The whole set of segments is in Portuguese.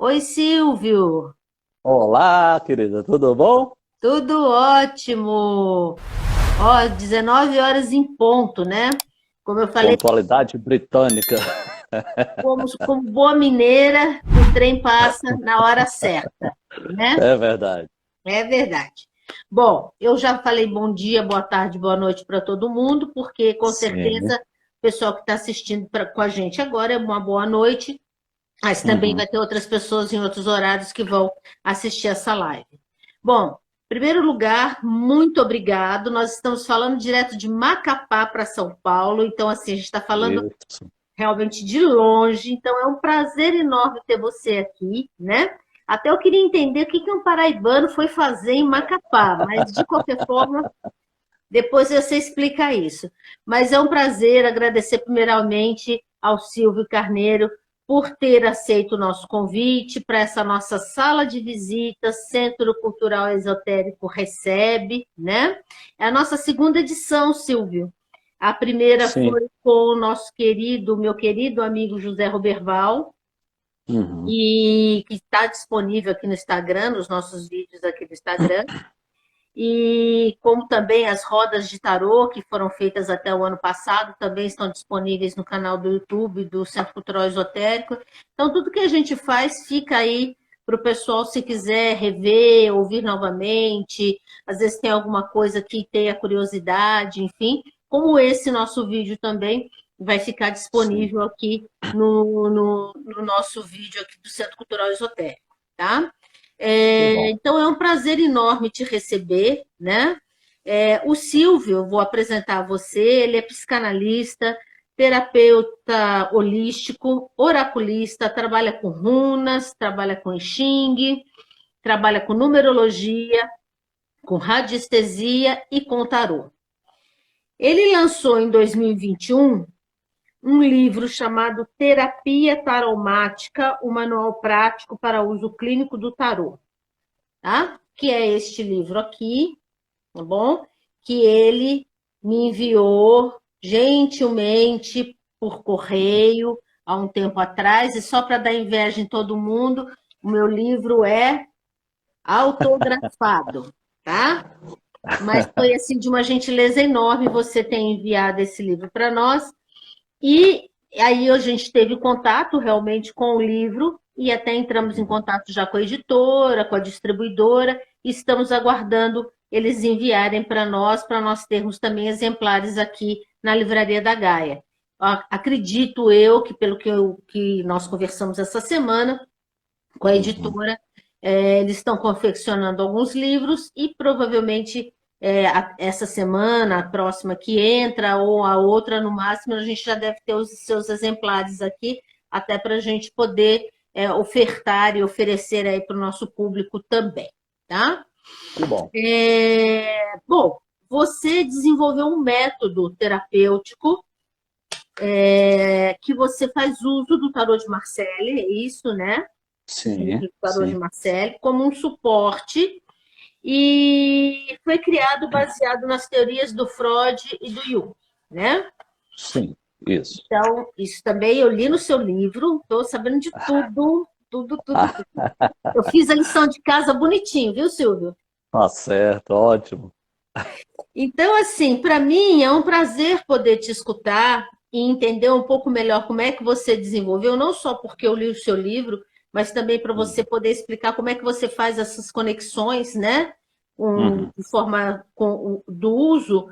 Oi, Silvio. Olá, querida, tudo bom? Tudo ótimo. Ó, 19 horas em ponto, né? Como eu falei, Pontualidade britânica. como boa mineira, o trem passa na hora certa, né? É verdade. É verdade. Bom, eu já falei bom dia, boa tarde, boa noite para todo mundo, porque com Sim. certeza o pessoal que está assistindo com a gente agora é uma boa noite, mas também Uhum. vai ter outras pessoas em outros horários que vão assistir essa live. Bom, em primeiro lugar, muito obrigado. Nós estamos falando direto de Macapá para São Paulo, então assim, a gente está falando Isso. realmente de longe, então é um prazer enorme ter você aqui, né? Até eu queria entender o que que um paraibano foi fazer em Macapá, mas de qualquer forma, depois você explica isso. Mas é um prazer agradecer primeiramente ao Silvio Carneiro por ter aceito o nosso convite para essa nossa sala de visitas, Centro Cultural Esotérico Recebe, né? É a nossa segunda edição, Silvio. A primeira Sim. foi com o nosso querido, meu querido amigo José Roberval, Uhum. e que está disponível aqui no Instagram, nos nossos vídeos aqui do Instagram. E como também as rodas de tarô, que foram feitas até o ano passado, também estão disponíveis no canal do YouTube do Centro Cultural Esotérico. Então, tudo que a gente faz fica aí para o pessoal, se quiser rever, ouvir novamente. Às vezes tem alguma coisa que tenha curiosidade, enfim. Como esse nosso vídeo também vai ficar Sim. disponível aqui no nosso vídeo aqui do Centro Cultural Esotérico, tá? Que bom. Então, é um prazer enorme te receber, né? O Silvio, vou apresentar você, ele é psicanalista, terapeuta holístico, oraculista, trabalha com runas, trabalha com I Ching, trabalha com numerologia, com radiestesia e com tarô. Ele lançou em 2021 um livro chamado Terapia Taromática, o manual prático para uso clínico do tarô, tá? Que é este livro aqui, tá bom? Que ele me enviou gentilmente por correio há um tempo atrás, e só para dar inveja em todo mundo, o meu livro é autografado, tá? Mas foi assim de uma gentileza enorme você ter enviado esse livro para nós. E aí a gente teve contato realmente com o livro e até entramos em Uhum. contato já com a editora, com a distribuidora, e estamos aguardando eles enviarem para nós termos também exemplares aqui na Livraria da Gaia. Acredito eu que, pelo que nós conversamos essa semana com a Uhum. editora, eles estão confeccionando alguns livros e provavelmente essa semana, a próxima que entra, ou a outra no máximo, a gente já deve ter os seus exemplares aqui, até para a gente poder ofertar e oferecer aí para o nosso público também, tá? Que bom. Bom, você desenvolveu um método terapêutico que você faz uso do tarô de Marseille, é isso, né? Sim, Livro Tarô de sim, Marcel, como um suporte, e foi criado baseado nas teorias do Freud e do Jung, né? sim. Isso. Então, isso também eu li no seu livro, estou sabendo de tudo, tudo, tudo, tudo. Eu fiz a lição de casa bonitinho, viu, Silvio? Tá certo, ótimo. Então, assim, para mim é um prazer poder te escutar e entender um pouco melhor como é que você desenvolveu, não só porque eu li o seu livro, mas também para você Uhum. poder explicar como é que você faz essas conexões, né? Uhum. De forma do uso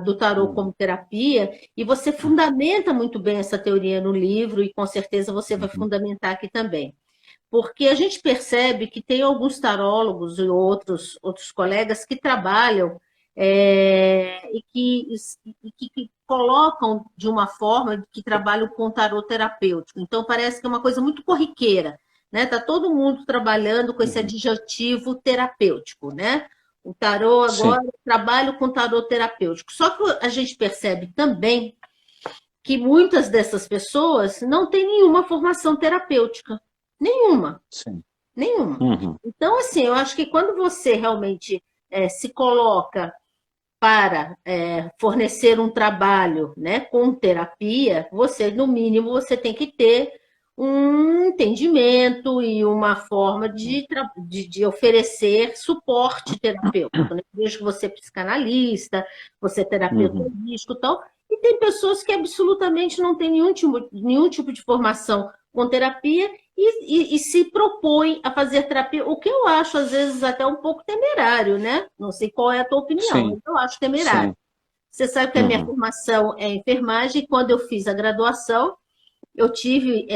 do tarô Uhum. como terapia, e você fundamenta muito bem essa teoria no livro, e com certeza você vai Uhum. fundamentar aqui também. Porque a gente percebe que tem alguns tarólogos e outros colegas que trabalham e que colocam de uma forma que trabalham com tarô terapêutico. Então, parece que é uma coisa muito corriqueira, né? Está todo mundo trabalhando com esse Uhum. adjetivo terapêutico, né? O tarô Sim. agora, trabalho com tarô terapêutico. Só que a gente percebe também que muitas dessas pessoas não têm nenhuma formação terapêutica. Nenhuma. Sim. Nenhuma. Uhum. Então, assim, eu acho que quando você realmente se coloca para fornecer um trabalho, né, com terapia, você, no mínimo, você tem que ter um entendimento e uma forma de oferecer suporte terapêutico, né? Eu vejo que você é psicanalista, você é terapeuta Uhum. holístico e tal, e tem pessoas que absolutamente não têm nenhum tipo de formação com terapia e se propõem a fazer terapia, o que eu acho, às vezes, até um pouco temerário, né? Não sei qual é a tua opinião, Sim, mas eu acho temerário. sim. Você sabe que a minha Uhum. formação é enfermagem, e quando eu fiz a graduação, eu tive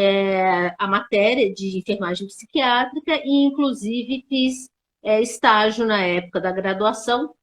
a matéria de enfermagem psiquiátrica e, inclusive, fiz estágio na época da graduação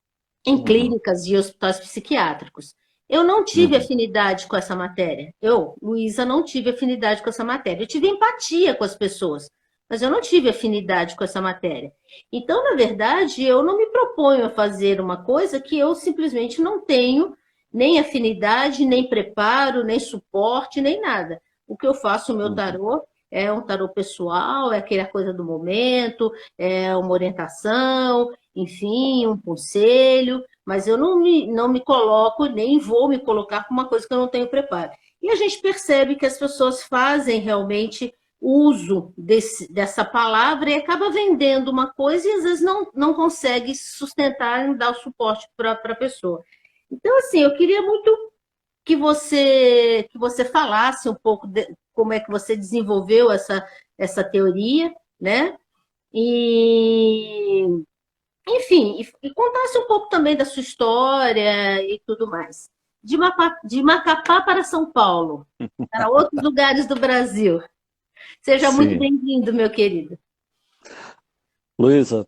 em Uhum. clínicas e hospitais psiquiátricos. Eu não tive Uhum. afinidade com essa matéria. Eu, Luísa, não tive afinidade com essa matéria. Eu tive empatia com as pessoas, mas eu não tive afinidade com essa matéria. Então, na verdade, eu não me proponho a fazer uma coisa que eu simplesmente não tenho nem afinidade, nem preparo, nem suporte, nem nada. O que eu faço, o meu Uhum. tarô, é um tarô pessoal, é aquela coisa do momento, é uma orientação, enfim, um conselho, mas eu não me coloco, nem vou me colocar com uma coisa que eu não tenho preparo. E a gente percebe que as pessoas fazem realmente uso dessa palavra e acaba vendendo uma coisa e às vezes não consegue sustentar e dar o suporte para a pessoa. Então, assim, eu queria muito que você falasse um pouco de como é que você desenvolveu essa teoria, né? E, enfim, e contasse um pouco também da sua história e tudo mais. De Macapá para São Paulo, para outros lugares do Brasil. Seja muito Sim. bem-vindo, meu querido. Luísa,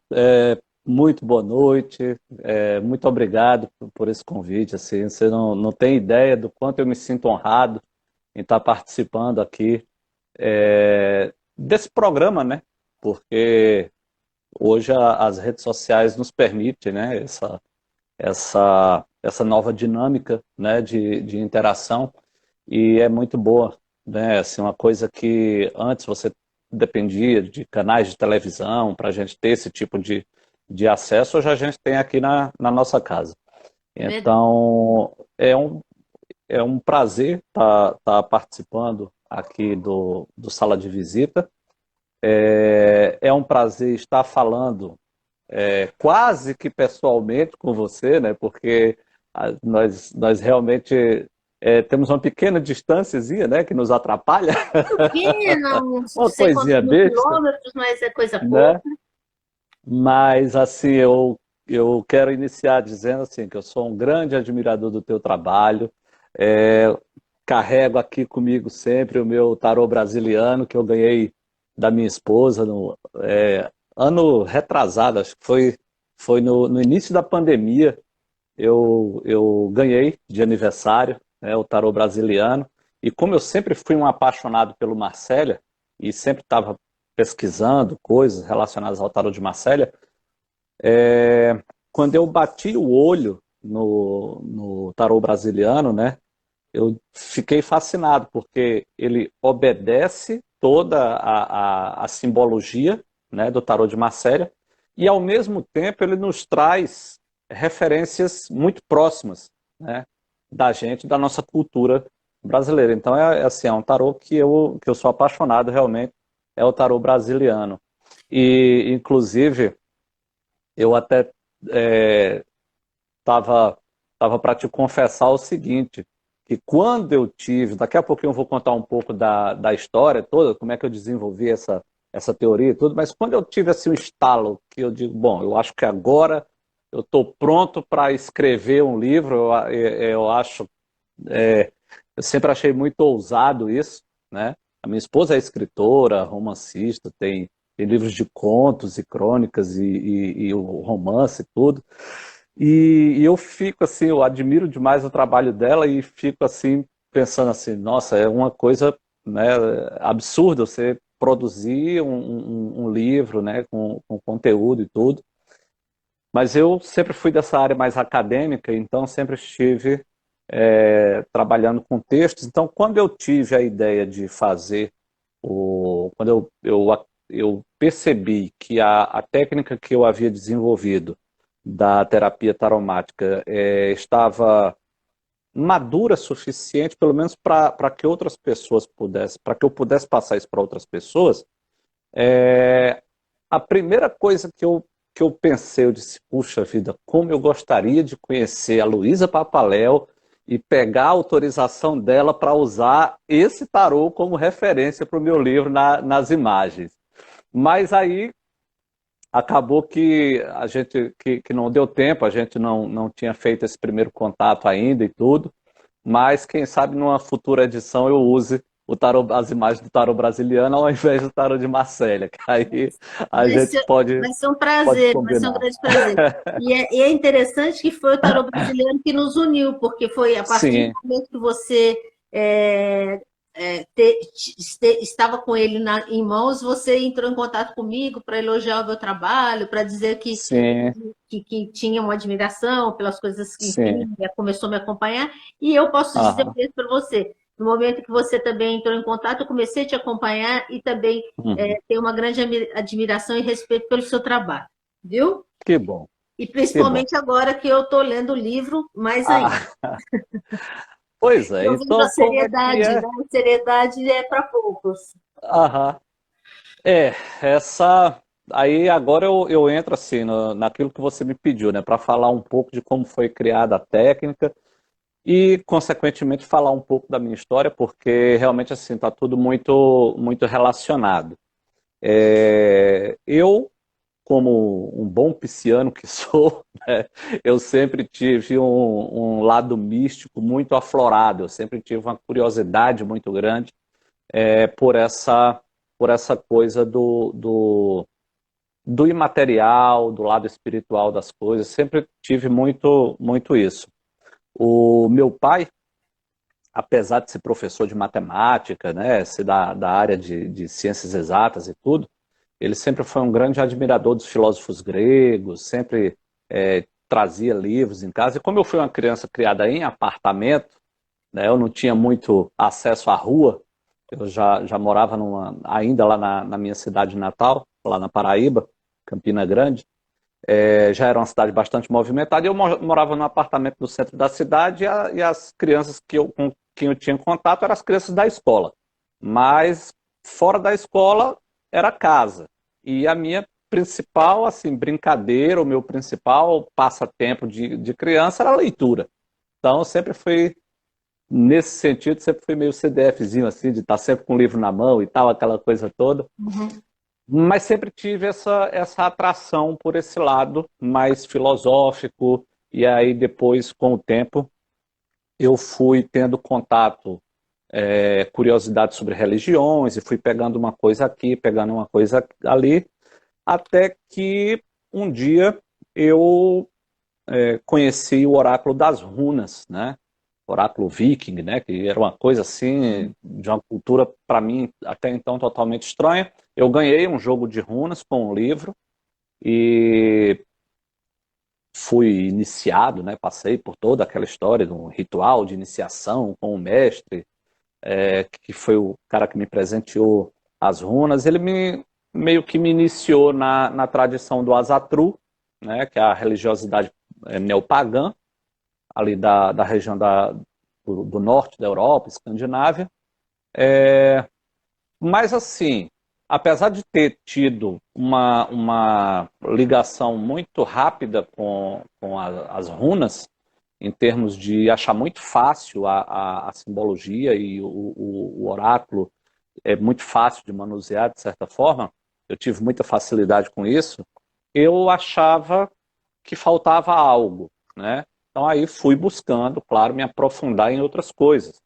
muito boa noite, muito obrigado por esse convite. Assim, você não tem ideia do quanto eu me sinto honrado em estar participando aqui desse programa, né? Porque hoje as redes sociais nos permitem, né, essa nova dinâmica, né, de interação e é muito boa, né? Assim, uma coisa que antes você dependia de canais de televisão para a gente ter esse tipo de acesso, hoje a gente tem aqui na nossa casa. É verdade. Então, é um prazer estar participando aqui do Sala de Visita. É um prazer estar falando quase que pessoalmente com você, né? Porque nós realmente temos uma pequena distânciazinha, né? Que nos atrapalha, Pequena, uns não uma sei quantos coisinha mil besta, quilômetros, mas é coisa pouca. né? Mas assim, eu quero iniciar dizendo assim que eu sou um grande admirador do teu trabalho. É, carrego aqui comigo sempre o meu tarô brasiliano que eu ganhei da minha esposa no ano retrasado, acho que foi no início da pandemia. Eu ganhei de aniversário, né, o tarô brasiliano. E como eu sempre fui um apaixonado pelo Marcélia e sempre estava pesquisando coisas relacionadas ao tarô de Marcélia, quando eu bati o olho no tarô brasiliano, né, eu fiquei fascinado, porque ele obedece toda a simbologia, né, do tarô de Marcélia, e ao mesmo tempo ele nos traz referências muito próximas, né, da gente, da nossa cultura brasileira. Então assim, é um tarô que eu sou apaixonado realmente, é o tarô brasiliano. E, inclusive, eu até estava tava para te confessar o seguinte, que quando eu tive, daqui a pouquinho eu vou contar um pouco da história toda, como é que eu desenvolvi essa teoria e tudo, mas quando eu tive assim um estalo, que eu digo, bom, eu acho que agora eu estou pronto para escrever um livro, eu acho, eu sempre achei muito ousado isso, né? A minha esposa é escritora, romancista, tem livros de contos e crônicas e o romance e tudo. E eu fico assim, eu admiro demais o trabalho dela e fico assim, pensando assim, nossa, é uma coisa, né, absurda você produzir um livro, né, com conteúdo e tudo. Mas eu sempre fui dessa área mais acadêmica, então sempre estive trabalhando com textos. Então, quando eu tive a ideia de fazer quando eu percebi que a técnica que eu havia desenvolvido da terapia taromática estava madura suficiente, pelo menos para que outras pessoas pudessem, para que eu pudesse passar isso para outras pessoas. A primeira coisa que eu pensei, eu disse, puxa vida, como eu gostaria de conhecer a Luísa Papaléu e pegar a autorização dela para usar esse tarô como referência para o meu livro nas imagens. Mas aí acabou que a gente que não deu tempo, a gente não tinha feito esse primeiro contato ainda e tudo, mas quem sabe numa futura edição eu use o tarô, as imagens do tarô brasiliano ao invés do tarô de Marcélia, que aí a gente Vai ser um pode prazer, vai ser um combinar. grande prazer. E é interessante que foi o tarô brasileiro que nos uniu, porque foi a partir do Sim, momento que você estava com ele em mãos, você entrou em contato comigo para elogiar o meu trabalho, para dizer sim, que tinha uma admiração pelas coisas que, sim. enfim, começou a me acompanhar. E eu posso dizer o Aham. mesmo para você. No momento que você também entrou em contato, eu comecei a te acompanhar e também Uhum. tenho uma grande admiração e respeito pelo seu trabalho, viu? Que bom, E que bom. principalmente agora que eu estou lendo o livro, mais ainda. Ah, pois E é, eu vejo a então como é que seriedade, né? é? A seriedade é para poucos. Aham. É, essa. Aí agora eu entro assim naquilo que você me pediu, né, para falar um pouco de como foi criada a técnica e, consequentemente, falar um pouco da minha história, porque realmente assim está tudo muito relacionado. Eu, como um bom pisciano que sou, né, eu sempre tive um lado místico muito aflorado, eu sempre tive uma curiosidade muito grande é, por essa, por essa coisa do imaterial, do lado espiritual das coisas, sempre tive muito isso. O meu pai, apesar de ser professor de matemática, né, ser da área de ciências exatas e tudo, ele sempre foi um grande admirador dos filósofos gregos, sempre trazia livros em casa. E como eu fui uma criança criada em apartamento, né, eu não tinha muito acesso à rua, eu já morava ainda lá na minha cidade natal, lá na Paraíba, Campina Grande. Já era uma cidade bastante movimentada, e eu morava num apartamento no centro da cidade, e as crianças com quem eu tinha contato eram as crianças da escola. Mas fora da escola era casa. E a minha principal assim, brincadeira, o meu principal passatempo de criança era a leitura. Então, eu sempre fui, nesse sentido, sempre fui meio CDFzinho, assim, de estar sempre com o livro na mão e tal, aquela coisa toda. Uhum. Mas sempre tive essa atração por esse lado mais filosófico, e aí depois, com o tempo, eu fui tendo contato, curiosidade sobre religiões, e fui pegando uma coisa aqui, pegando uma coisa ali, até que um dia eu conheci o oráculo das runas, né? Oráculo viking, né? Que era uma coisa assim, de uma cultura, para mim, até então totalmente estranha. Eu ganhei um jogo de runas com um livro e fui iniciado, né? Passei por toda aquela história de um ritual de iniciação com o mestre, que foi o cara que me presenteou as runas. Ele meio que me iniciou na tradição do Asatru, né? Que é a religiosidade neopagã, ali da região do norte da Europa, Escandinávia. Mas assim, apesar de ter tido uma ligação muito rápida com as runas, em termos de achar muito fácil a simbologia e o oráculo é muito fácil de manusear, de certa forma, eu tive muita facilidade com isso, eu achava que faltava algo, né? Então aí fui buscando, claro, me aprofundar em outras coisas.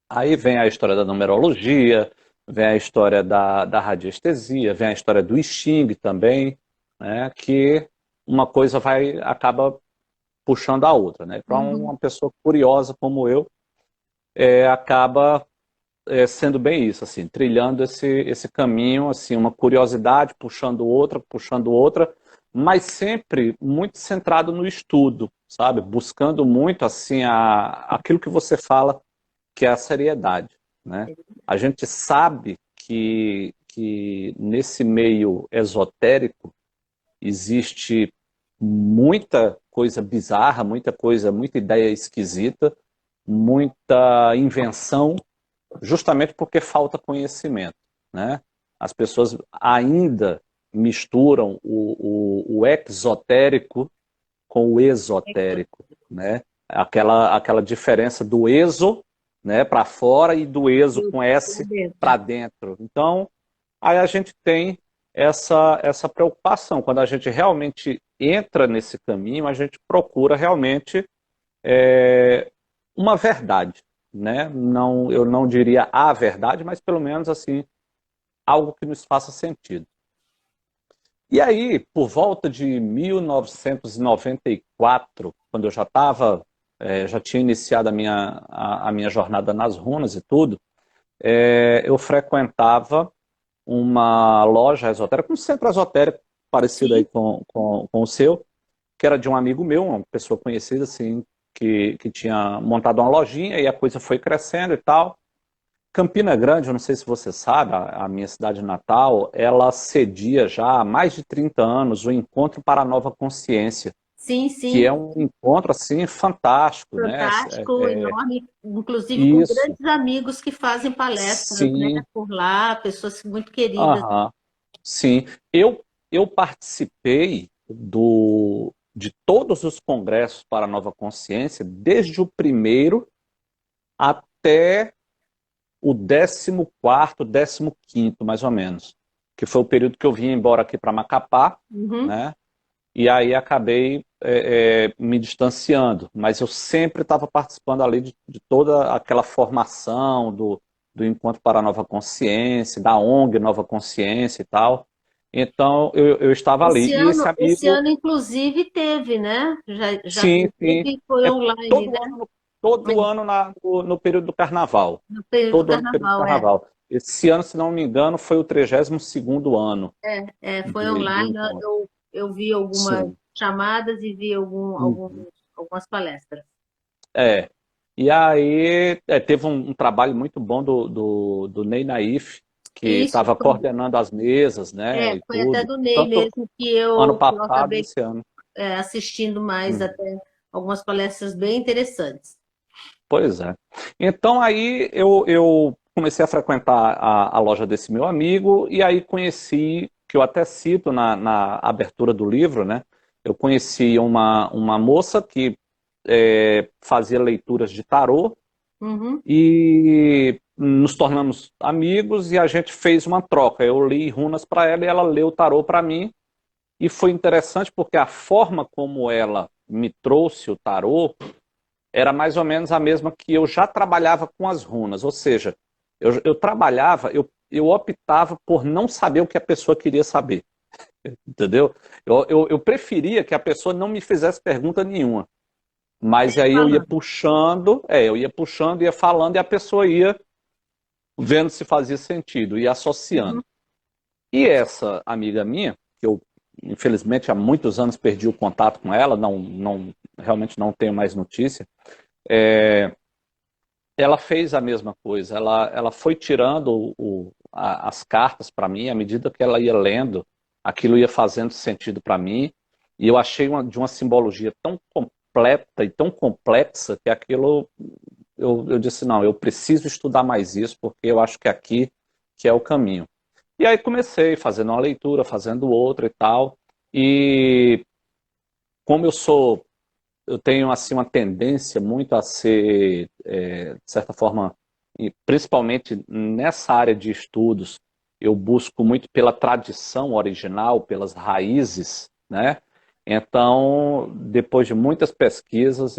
Aí vem a história da numerologia, vem a história da radiestesia, vem a história do I Ching também, né? Que uma coisa acaba puxando a outra, né? Para Uhum. uma pessoa curiosa como eu, acaba sendo bem isso, assim, trilhando esse caminho, assim, uma curiosidade puxando outra, mas sempre muito centrado no estudo, sabe? Buscando muito, assim, aquilo que você fala, que é a seriedade, né? A gente sabe que nesse meio esotérico existe muita coisa bizarra, muita ideia esquisita, muita invenção, justamente porque falta conhecimento, né? As pessoas ainda misturam o exotérico com o esotérico, né? Aquela diferença do exo, né, para fora e do exo com S para dentro. Então, aí a gente tem essa preocupação. Quando a gente realmente entra nesse caminho, a gente procura realmente uma verdade, né? Não, eu não diria a verdade, mas pelo menos assim, algo que nos faça sentido. E aí, por volta de 1994, quando eu já estava, já tinha iniciado a minha jornada nas runas e tudo, eu frequentava uma loja esotérica, um centro esotérico parecido aí Sim. com o seu, que era de um amigo meu, uma pessoa conhecida assim, que tinha montado uma lojinha e a coisa foi crescendo e tal. Campina Grande, eu não sei se você sabe, a minha cidade natal, ela cedia já há mais de 30 anos o Encontro para a Nova Consciência, Sim, que é sim. um encontro assim fantástico, né? Fantástico, enorme, inclusive com Isso, grandes amigos que fazem palestras, né, sim, por lá, pessoas muito queridas. aham, sim. Eu participei de todos os congressos para a Nova Consciência, desde o primeiro até o 14º, 15º, mais ou menos, que foi o período que eu vim embora aqui para Macapá, Uhum. né? E aí acabei me distanciando, mas eu sempre estava participando ali de toda aquela formação do Encontro para a Nova Consciência, da ONG Nova Consciência e tal. Então eu estava ali. E esse Esse amigo, ano, inclusive, teve, né? Já sim, sim, teve, foi é online, todo né? ano, todo ano no período do Carnaval. No período do Todo ano no período do carnaval, é. Carnaval. Esse ano, se não me engano, foi o 32º ano Foi do online. encontro. Eu vi algumas Sim. chamadas e vi Uhum. algumas palestras. É. E aí teve um trabalho muito bom do Ney Naif, que Isso estava coordenando as mesas, né, e foi até tudo. do Ney Tanto mesmo ano que eu passado e acabei esse ano. assistindo mais Uhum. até algumas palestras bem interessantes. Pois é. Então aí eu comecei a frequentar a loja desse meu amigo e aí conheci, que eu até cito na abertura do livro, né? Eu conheci uma moça que fazia leituras de tarô Uhum. e nos tornamos amigos e a gente fez uma troca. Eu li runas para ela e ela leu o tarô para mim. E foi interessante porque a forma como ela me trouxe o tarô era mais ou menos a mesma que eu já trabalhava com as runas. Ou seja, eu trabalhava, eu optava por não saber o que a pessoa queria saber. Entendeu? Eu preferia que a pessoa não me fizesse pergunta nenhuma. Mas aí Falando. eu ia puxando, ia falando e a pessoa ia vendo se fazia sentido e Uhum. associando. E essa amiga minha, que eu infelizmente há muitos anos perdi o contato com ela, realmente não tenho mais notícia, ela fez a mesma coisa. Ela foi tirando as cartas para mim, à medida que ela ia lendo, aquilo ia fazendo sentido para mim, e eu achei de uma simbologia tão completa e tão complexa que aquilo eu disse, não, eu preciso estudar mais isso, porque eu acho que aqui que é o caminho. E aí comecei fazendo uma leitura, fazendo outra e tal. E como eu tenho assim uma tendência muito a ser, de certa forma, e principalmente nessa área de estudos, eu busco muito pela tradição original, pelas raízes, né? Então, depois de muitas pesquisas,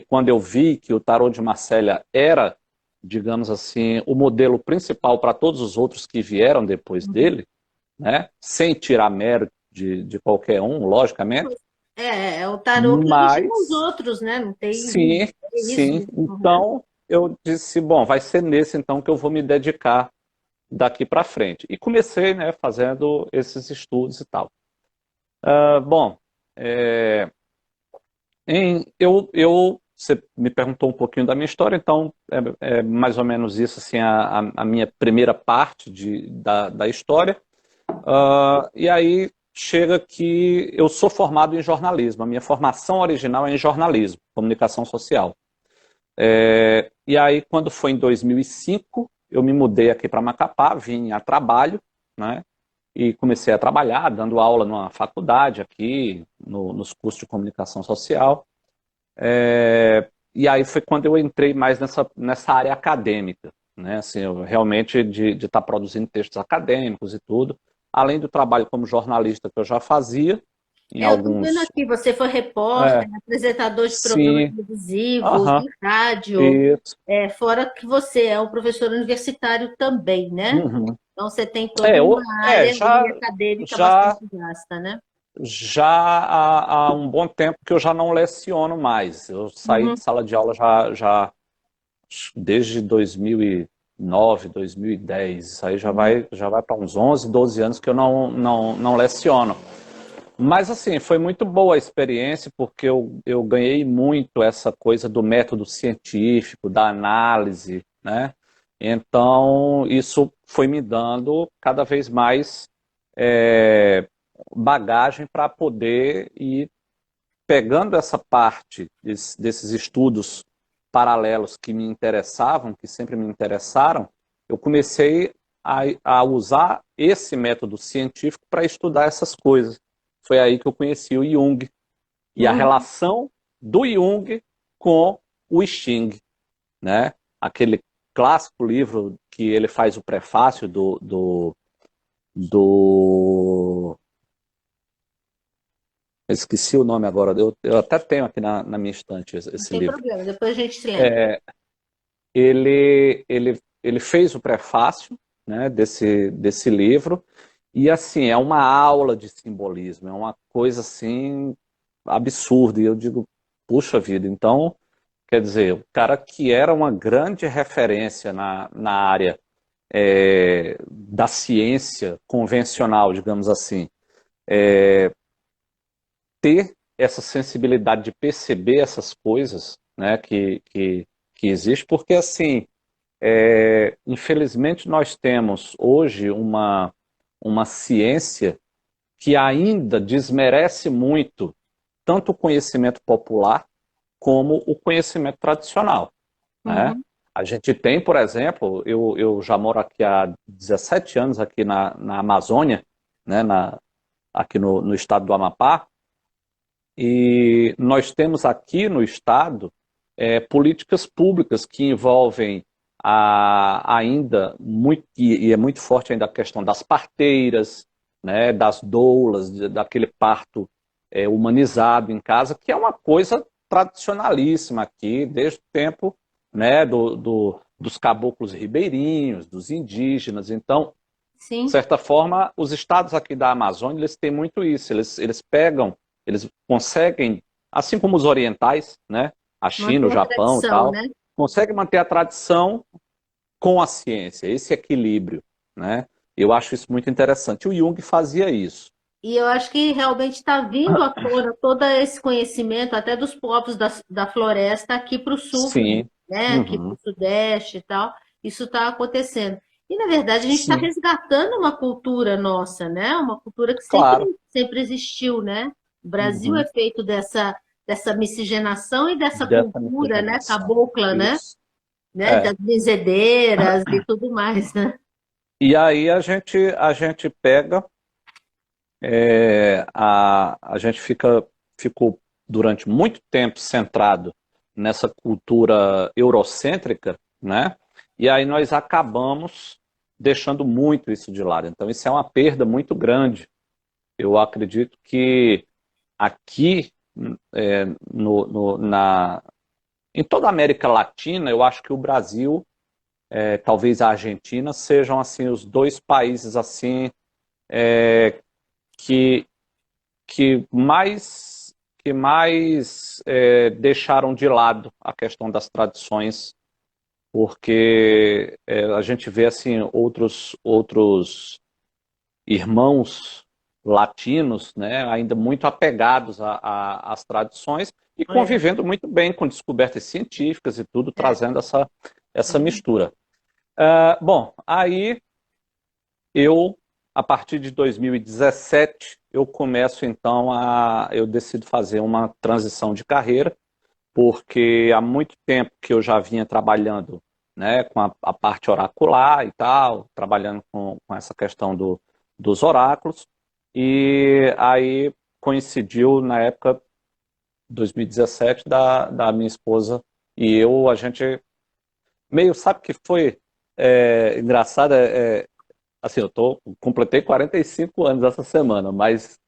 quando eu vi que o tarô de Marselha era, digamos assim, o modelo principal para todos os outros que vieram depois Uhum. dele, né? Sem tirar mérito de qualquer um, logicamente, É o tarô que originou os mas outros, né? Não tem sim, é isso, sim. né? Então eu disse, bom, vai ser nesse então que eu vou me dedicar daqui para frente. E comecei, né, fazendo esses estudos e tal. Bom, é, você me perguntou um pouquinho da minha história, então é mais ou menos isso, assim, a minha primeira parte da história. E aí chega que eu sou formado em jornalismo. A minha formação original é em jornalismo, comunicação social. E aí, quando foi em 2005, eu me mudei aqui para Macapá, vim a trabalho, né? E comecei a trabalhar, dando aula numa faculdade aqui, nos cursos de comunicação social. E aí foi quando eu entrei mais nessa área acadêmica, né? Assim, eu realmente de estar produzindo textos acadêmicos e tudo, além do trabalho como jornalista que eu já fazia em Eu estou vendo alguns... aqui, você foi repórter, É, apresentador de programas sim, televisivos, aham, de rádio, isso. fora que você é um professor universitário também, né? Uhum. Então você tem toda uma área aí acadêmica Já, bastante vasta, né? já há um bom tempo que eu já não leciono mais. Eu saí de Uhum, sala de aula já desde 2009, 2010. Isso aí uhum, já vai para uns 11, 12 anos que eu não leciono. Mas, assim, foi muito boa a experiência, porque eu ganhei muito essa coisa do método científico, da análise, né? Então, isso foi me dando cada vez mais é, bagagem para poder ir pegando essa parte desses estudos paralelos que me interessavam, que sempre me interessaram, eu comecei a usar esse método científico para estudar essas coisas. Foi aí que eu conheci o Jung e a uhum. relação do Jung com o I Ching, né? Aquele clássico livro que ele faz o prefácio do... Eu esqueci o nome agora, eu até tenho aqui na minha estante Não esse tem livro. problema, depois a gente se lembra. Ele fez o prefácio, né, desse livro, e assim, é uma aula de simbolismo, é uma coisa assim absurda, e eu digo, puxa vida, então, quer dizer, o cara que era uma grande referência na área da ciência convencional, digamos assim, ter essa sensibilidade de perceber essas coisas, né, que existe, porque assim, infelizmente, nós temos hoje uma ciência que ainda desmerece muito tanto o conhecimento popular como o conhecimento tradicional, né? Uhum. A gente tem, por exemplo, eu já moro aqui há 17 anos aqui na Amazônia, né, aqui no estado do Amapá, e nós temos aqui no estado políticas públicas que envolvem ainda muito, e é muito forte ainda a questão das parteiras, né, das doulas, daquele parto humanizado em casa, que é uma coisa tradicionalíssima aqui, desde o tempo, né, dos caboclos ribeirinhos, dos indígenas. Então, de Sim, certa forma, os estados aqui da Amazônia, eles têm muito isso, eles pegam, eles conseguem, assim como os orientais, né, a China, o manter a Japão e tradição, tal, né? conseguem manter a tradição com a ciência, esse equilíbrio, né? Eu acho isso muito interessante. O Jung fazia isso. E eu acho que realmente está vindo à tona todo esse conhecimento, até dos povos da floresta, aqui para o sul, Sim. né? Aqui para Uhum. o sudeste e tal. Isso está acontecendo. E, na verdade, a gente está Sim, resgatando uma cultura nossa, né? Uma cultura que claro. sempre existiu, né? O Brasil é Uhum. feito dessa miscigenação e dessa Dessa cultura, né? miscigenação. Cabocla, né? Isso. Né? É. Das benzedeiras e tudo mais, né? E aí a gente pega, a gente ficou durante muito tempo centrado nessa cultura eurocêntrica, né? E aí nós acabamos deixando muito isso de lado. Então isso é uma perda muito grande. Eu acredito que aqui em toda a América Latina, eu acho que o Brasil, talvez a Argentina, sejam assim os dois países assim que que mais deixaram de lado a questão das tradições, porque a gente vê assim outros irmãos latinos, né, ainda muito apegados às tradições e É, convivendo muito bem com descobertas científicas e tudo, é, trazendo essa é. mistura. Bom, aí eu, a partir de 2017, eu começo então eu decido fazer uma transição de carreira, porque há muito tempo que eu já vinha trabalhando, né, com a parte oracular e tal, trabalhando com essa questão dos oráculos, e aí coincidiu na época 2017 da minha esposa e eu, a gente meio, sabe que foi engraçado, assim, completei 45 anos essa semana, mas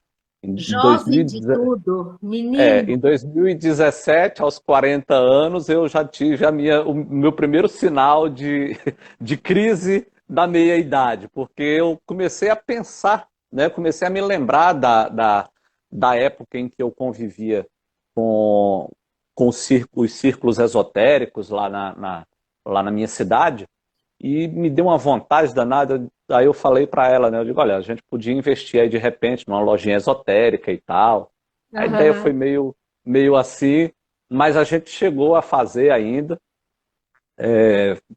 em Jovem de 2017, tudo, menino. em 2017, aos 40 anos, eu já tive o meu primeiro sinal de crise da meia-idade, porque eu comecei a pensar, né, comecei a me lembrar da época em que eu convivia com, com os círculos esotéricos lá na minha cidade, e me deu uma vontade danada. Aí eu falei para ela, né? Eu digo, olha, a gente podia investir aí de repente numa lojinha esotérica e tal. A ideia foi Aham. meio assim, mas a gente chegou a fazer ainda.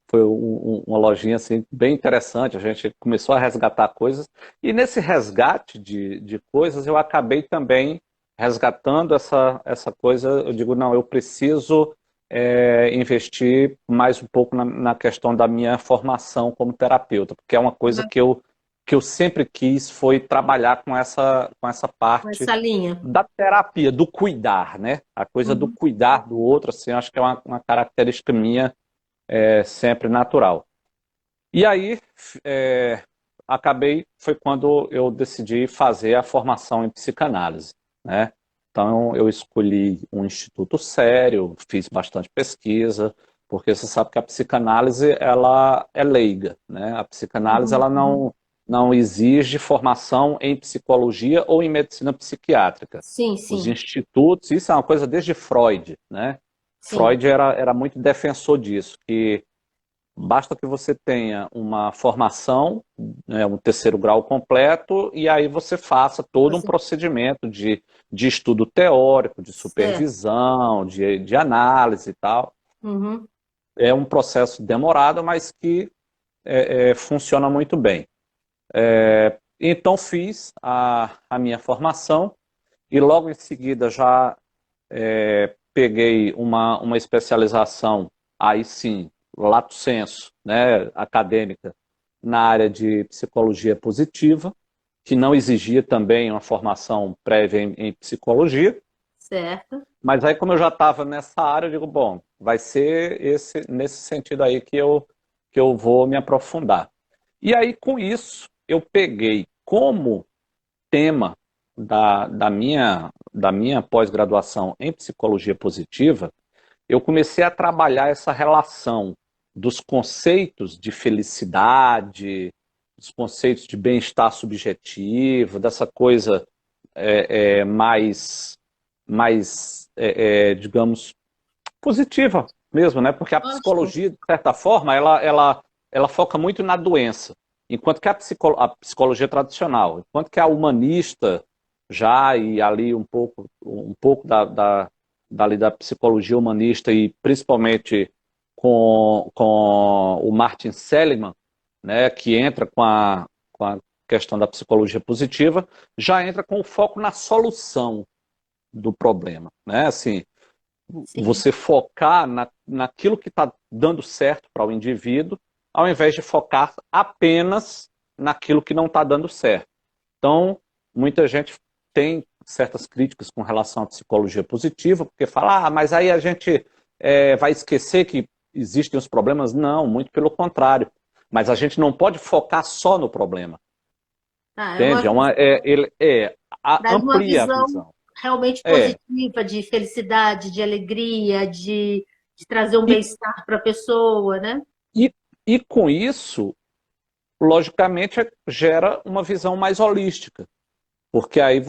Foi uma lojinha assim bem interessante. A gente começou a resgatar coisas e nesse resgate de coisas eu acabei também resgatando essa coisa. Eu digo, não, eu preciso investir mais um pouco na questão da minha formação como terapeuta, porque é uma coisa que eu sempre quis foi trabalhar com essa Com parte essa linha. da terapia, do cuidar, né? A coisa do Uhum. cuidar do outro, assim, eu acho que é uma característica minha sempre natural. E aí, é, foi quando eu decidi fazer a formação em psicanálise, né? Então, eu escolhi um instituto sério, fiz bastante pesquisa, porque você sabe que a psicanálise, ela é leiga, né? A psicanálise, Uhum. ela Uhum. não exige formação em psicologia ou em medicina psiquiátrica. Sim, Os sim, institutos, isso é uma coisa desde Freud, né? sim. Freud era muito defensor disso, que basta que você tenha uma formação, né, um terceiro grau completo, e aí você faça todo um Você, procedimento de estudo teórico, de certo. supervisão, de análise e tal. Uhum. É um processo demorado, mas que funciona muito bem. Então fiz a minha formação e logo em seguida já peguei uma especialização, aí sim, lato sensu, né, acadêmica, na área de psicologia positiva, que não exigia também uma formação prévia em psicologia, Certo. mas aí como eu já estava nessa área, eu digo, bom, vai ser nesse sentido aí que eu vou me aprofundar. E aí com isso, eu peguei como tema da minha pós-graduação em psicologia positiva, eu comecei a trabalhar essa relação dos conceitos de felicidade, dos conceitos de bem-estar subjetivo, dessa coisa mais, digamos, positiva mesmo, né? Porque a Ótimo. psicologia, de certa forma, ela foca muito na doença, enquanto que a psicologia tradicional, enquanto que a humanista já e ali um pouco dali da psicologia humanista e principalmente com o Martin Seligman, né, que entra com a questão da psicologia positiva, já entra com o foco na solução do problema, né? Assim, Sim. você focar naquilo que está dando certo para o indivíduo, ao invés de focar apenas naquilo que não está dando certo. Então, muita gente tem certas críticas com relação à psicologia positiva, porque fala, mas aí a gente vai esquecer que existem os problemas. Não, muito pelo contrário. Mas a gente não pode focar só no problema, Ah, entende? traz uma Amplia a visão visão. realmente É, positiva, de felicidade, de alegria, de trazer um e, bem-estar para a pessoa, né? e, e com isso, logicamente, gera uma visão mais holística, porque aí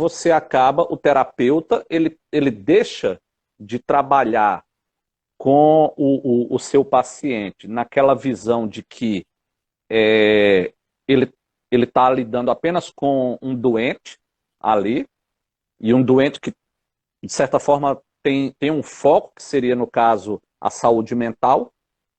o terapeuta, ele deixa de trabalhar com o seu paciente naquela visão de que é, ele ele está lidando apenas com um doente ali, e um doente que, de certa forma, tem um foco, que seria, no caso, a saúde mental,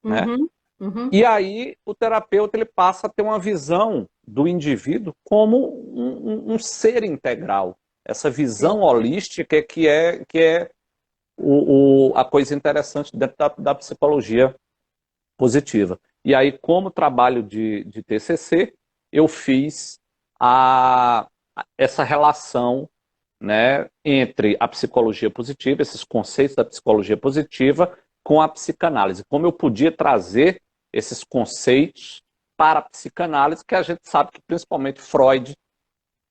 né? Uhum, uhum. E aí o terapeuta ele passa a ter uma visão do indivíduo como um ser integral. Essa visão Certo. holística que é a coisa interessante dentro da psicologia positiva. E aí, como trabalho de TCC, eu fiz essa relação, né, entre a psicologia positiva, esses conceitos da psicologia positiva, com a psicanálise. Como eu podia trazer esses conceitos para a psicanálise, que a gente sabe que principalmente Freud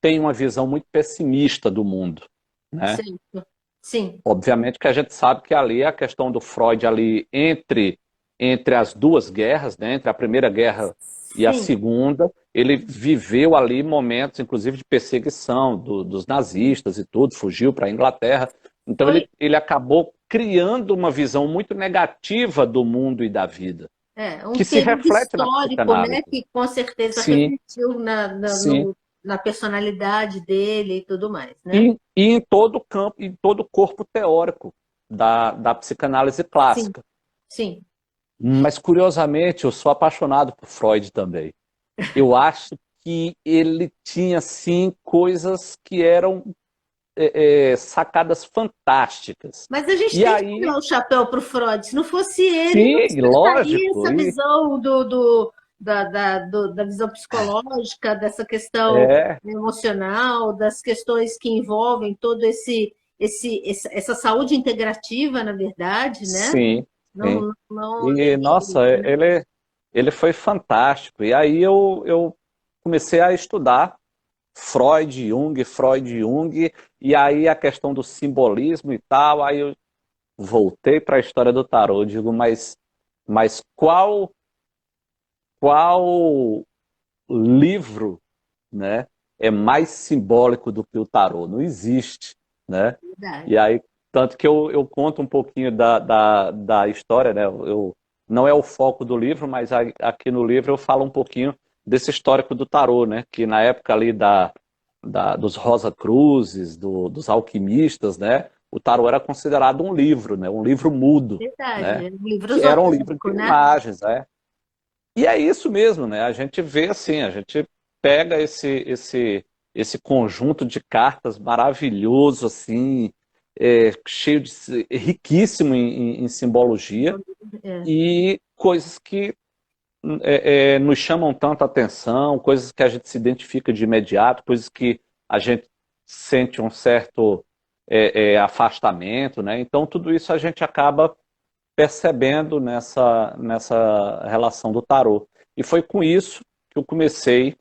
tem uma visão muito pessimista do mundo, né? Certo. Sim, Obviamente que a gente sabe que ali a questão do Freud ali entre as duas guerras, né, entre a Primeira Guerra e a sim. Segunda, ele viveu ali momentos, inclusive, de perseguição dos nazistas e tudo, fugiu para a Inglaterra. Então Foi, ele acabou criando uma visão muito negativa do mundo e da vida, um que se período reflete na histórico, né, psicanálise. que com certeza Sim, refletiu sim. na personalidade dele e tudo mais, né? E em todo o campo, em todo o corpo teórico da psicanálise Sim, clássica. sim. Mas, curiosamente, eu sou apaixonado por Freud também. Eu acho que ele tinha, sim, coisas que eram sacadas fantásticas. Mas a gente E tem que aí, tirar o chapéu para o Freud. Se não fosse ele, não sim, estaria lógico, essa visão da visão psicológica, dessa questão é, emocional, das questões que envolvem todo essa saúde integrativa, na verdade, né? sim, sim. Não E, nossa, ele foi fantástico. E aí eu comecei a estudar Freud, Jung, e aí a questão do simbolismo e tal, aí eu voltei para a história do tarô, digo, mas qual livro, né, é mais simbólico do que o tarô? Não existe, né? verdade. E aí, tanto que eu conto um pouquinho da história, né? Não é o foco do livro, mas aqui no livro eu falo um pouquinho desse histórico do tarô, né? Que na época ali dos Rosa Cruzes, dos alquimistas, né? O tarô era considerado um livro, né? Um livro mudo, Verdade. né? É um livro Que era um livro esotérico, de né? imagens, né? E é isso mesmo, né? A gente vê assim, a gente pega esse conjunto de cartas maravilhoso, assim, cheio de riquíssimo em simbologia É, e coisas que nos chamam tanta atenção, coisas que a gente se identifica de imediato, coisas que a gente sente um certo afastamento, né? Então tudo isso a gente acaba percebendo nessa relação do tarô. E foi com isso que eu comecei,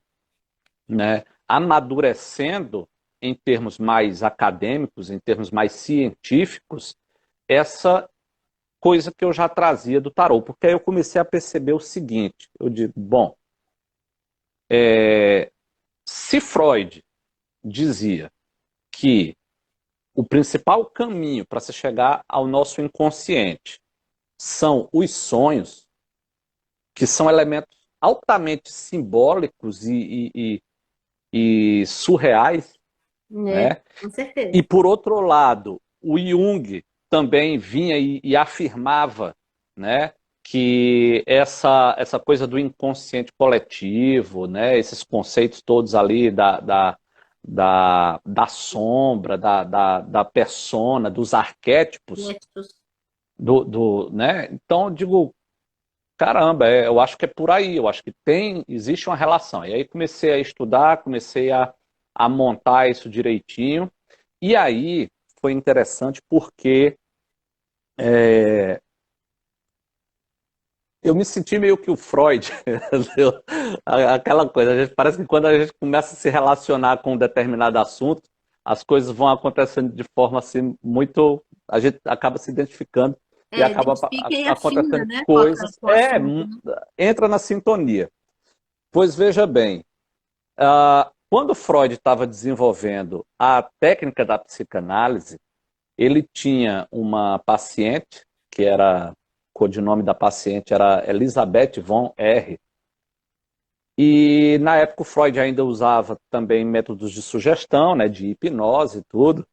né, amadurecendo em termos mais acadêmicos, em termos mais científicos, essa coisa que eu já trazia do tarô. Porque aí eu comecei a perceber o seguinte, eu digo, bom, se Freud dizia que o principal caminho para se chegar ao nosso inconsciente são os sonhos, que são elementos altamente simbólicos e surreais, né? né? Com certeza. E por outro lado, o Jung também vinha e afirmava, né, que essa coisa do inconsciente coletivo, né, esses conceitos todos ali da sombra, da persona, dos arquétipos, Gestos. né? Então, eu digo, caramba, eu acho que é por aí, eu acho que existe uma relação. E aí comecei a estudar, comecei a montar isso direitinho, e aí foi interessante porque eu me senti meio que o Freud, entendeu? Aquela coisa, parece que quando a gente começa a se relacionar com um determinado assunto, as coisas vão acontecendo de forma assim muito. A gente acaba se identificando e acaba Identifica e afina, acontecendo né, coisas. com o assunto, né? Entra na sintonia. Pois veja bem, quando Freud estava desenvolvendo a técnica da psicanálise, ele tinha uma paciente, que era, o codinome da paciente era Elizabeth von R. E na época o Freud ainda usava também métodos de sugestão, né, de hipnose e tudo.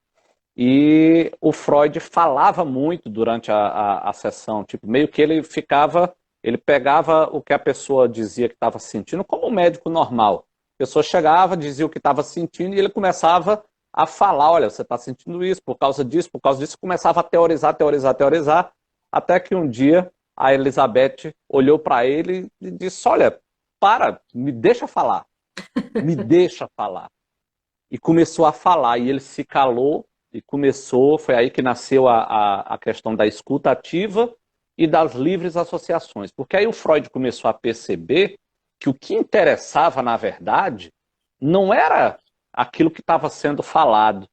E o Freud falava muito durante a sessão, tipo, meio que ele pegava o que a pessoa dizia que estava sentindo, como um médico normal. A pessoa chegava, dizia o que estava sentindo e ele começava a falar, olha, você está sentindo isso por causa disso, começava a teorizar, teorizar, teorizar, até que um dia a Elizabeth olhou para ele e disse, olha, para, me deixa falar, me deixa falar. E começou a falar, e ele se calou e começou, foi aí que nasceu a questão da escuta ativa e das livres associações. Porque aí o Freud começou a perceber que o que interessava, na verdade, não era aquilo que estava sendo falado,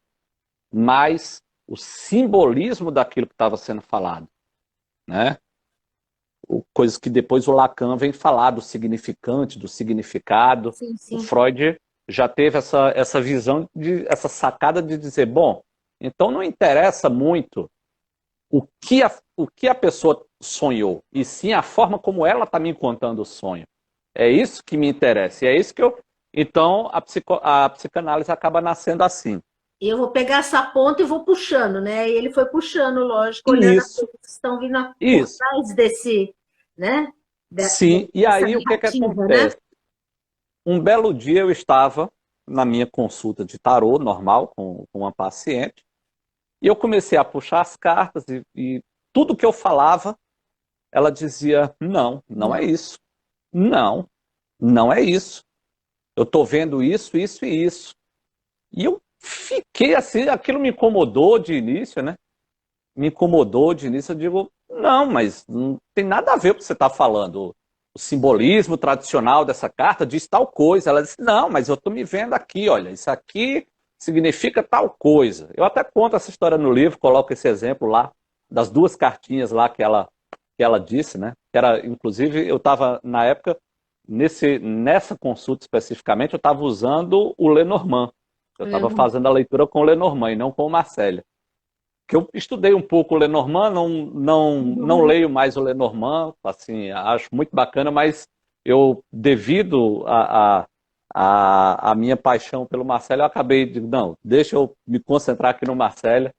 mas o simbolismo daquilo que estava sendo falado, né? Coisas que depois o Lacan vem falar do significante, do significado. Sim, O sim. Freud já teve essa visão, essa sacada de dizer, bom, então não interessa muito o que a pessoa sonhou, e sim a forma como ela está me contando o sonho. É isso que me interessa, e é isso que eu... Então a psicanálise acaba nascendo assim. E eu vou pegar essa ponta e vou puxando, né? E ele foi puxando, lógico, olhando as Isso, coisas que estão vindo por isso. trás desse, né? Sim, e Dessa aí o que narrativa, né? acontece? Um belo dia eu estava na minha consulta de tarô normal com uma paciente e eu comecei a puxar as cartas e tudo que eu falava, ela dizia, não, não é Não. isso. Não, não é isso. Eu estou vendo isso, isso e isso. E eu fiquei assim, aquilo me incomodou de início, né? Me incomodou de início, eu digo, não, mas não tem nada a ver com o que você está falando. O simbolismo tradicional dessa carta diz tal coisa. Ela disse, não, mas eu estou me vendo aqui, olha, isso aqui significa tal coisa. Eu até conto essa história no livro, coloco esse exemplo lá, das duas cartinhas lá que ela disse, né? Que era, inclusive, eu estava, na época, nessa consulta especificamente, eu estava usando o Lenormand. Eu estava Lenormand. fazendo a leitura com o Lenormand e não com o Marcelo, que eu estudei um pouco o Lenormand, não Uhum. leio mais o Lenormand, assim, acho muito bacana, mas eu, devido a minha paixão pelo Marcelo, eu acabei de, não, deixa eu me concentrar aqui no Marcelo,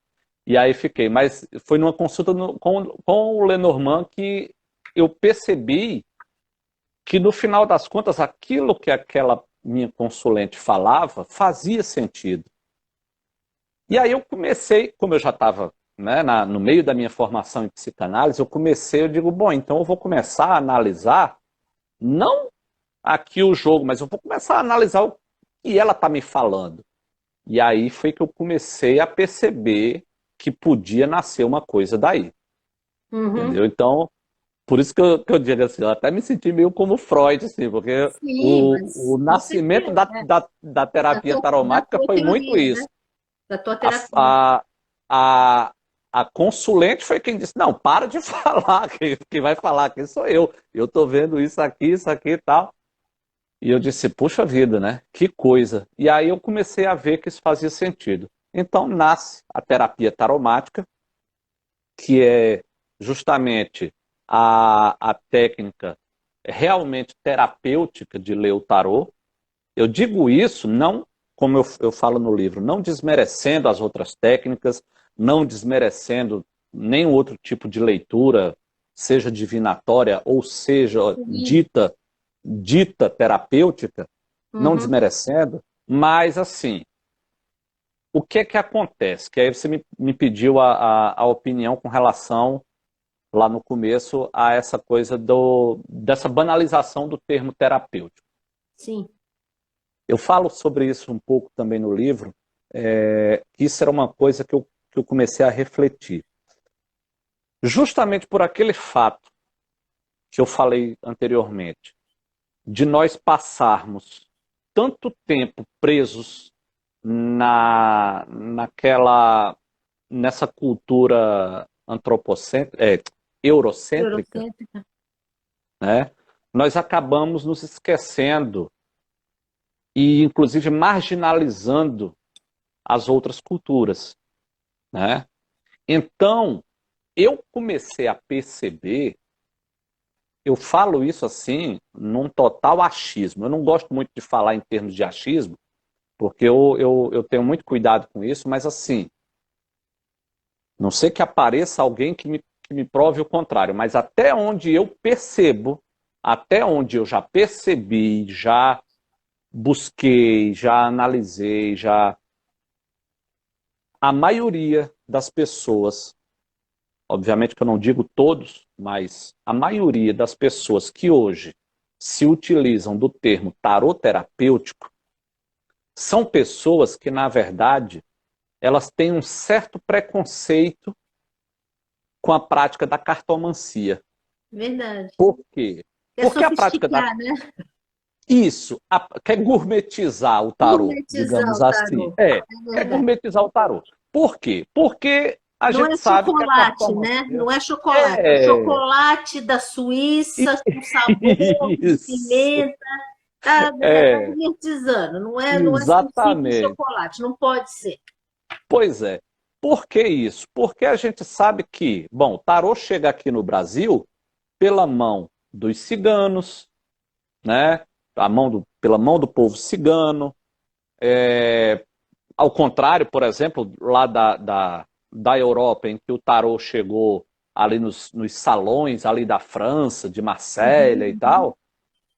e aí fiquei. Mas foi numa consulta com o Lenormand que eu percebi que, no final das contas, aquilo que aquela minha consulente falava fazia sentido. E aí eu comecei, como eu já estava, né, no meio da minha formação em psicanálise, eu digo, bom, então eu vou começar a analisar, não aqui o jogo, mas eu vou começar a analisar o que ela está me falando. E aí foi que eu comecei a perceber que podia nascer uma coisa daí, Uhum. entendeu? Então, por isso que eu digo assim, eu até me senti meio como Freud, assim, porque Sim, o mas com nascimento certeza, né? da terapia Da taromática tua foi muito teoria, né? isso. Da tua A, terapia. a, a, a consulente foi quem disse, não, para de falar, quem vai falar aqui sou eu. Eu estou vendo isso aqui e tal. E eu disse, puxa vida, né? Que coisa. E aí eu comecei a ver que isso fazia sentido. Então nasce a terapia taromática, que é justamente a técnica realmente terapêutica de ler o tarô. Eu digo isso não, como eu falo no livro, não desmerecendo as outras técnicas, não desmerecendo nenhum outro tipo de leitura, seja divinatória ou seja Sim. dita terapêutica, não Uhum. desmerecendo, mas assim, o que é que acontece? Que aí você me pediu a opinião com relação, lá no começo, a essa coisa dessa banalização do termo terapêutico. Sim. Eu falo sobre isso um pouco também no livro, que isso era uma coisa que eu comecei a refletir. Justamente por aquele fato que eu falei anteriormente, de nós passarmos tanto tempo presos nessa cultura antropocêntrica, eurocêntrica, Eurocêntrica. né? Nós acabamos nos esquecendo e, inclusive, marginalizando as outras culturas, né? Então, eu comecei a perceber, eu falo isso assim, num total achismo. Eu não gosto muito de falar em termos de achismo, porque eu tenho muito cuidado com isso, mas assim, não sei que apareça alguém que me prove o contrário, mas até onde eu percebo, até onde eu já percebi, já busquei, já analisei, já a maioria das pessoas, obviamente que eu não digo todos, mas a maioria das pessoas que hoje se utilizam do termo tarô terapêutico são pessoas que, na verdade, elas têm um certo preconceito com a prática da cartomancia. Verdade. Por quê? Quer Porque a prática da... sofisticar, né? Isso, quer gourmetizar o tarô, Gourmetizar digamos o assim. tarô. É Quer verdade. gourmetizar o tarô. Por quê? Porque a Não gente é sabe que a chocolate, né? cartomancia... Não é chocolate. É É... chocolate da Suíça com sabor de Isso, pimenta. Tá é, gourmetizando. Não é um simples exatamente. chocolate. Não pode ser. Pois é. Por que isso? Porque a gente sabe que, bom, o tarô chega aqui no Brasil pela mão dos ciganos, né? Pela mão do povo cigano. Ao contrário, por exemplo, lá da Europa, em que o tarô chegou ali nos salões ali da França, de Marselha e Uhum, uhum. tal,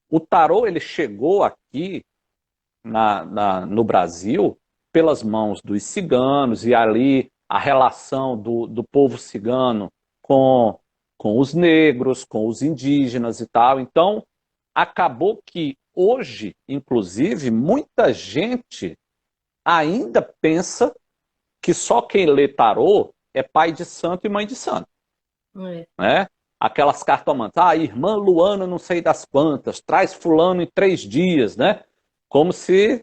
o tarô ele chegou aqui no Brasil pelas mãos dos ciganos e ali a relação do povo cigano com, com os negros, com os indígenas e tal. Então, acabou que hoje, inclusive, muita gente ainda pensa que só quem lê tarô é pai de santo e mãe de santo, É. né? Aquelas cartomantas, irmã Luana não sei das quantas, traz fulano em 3 dias, né? Como se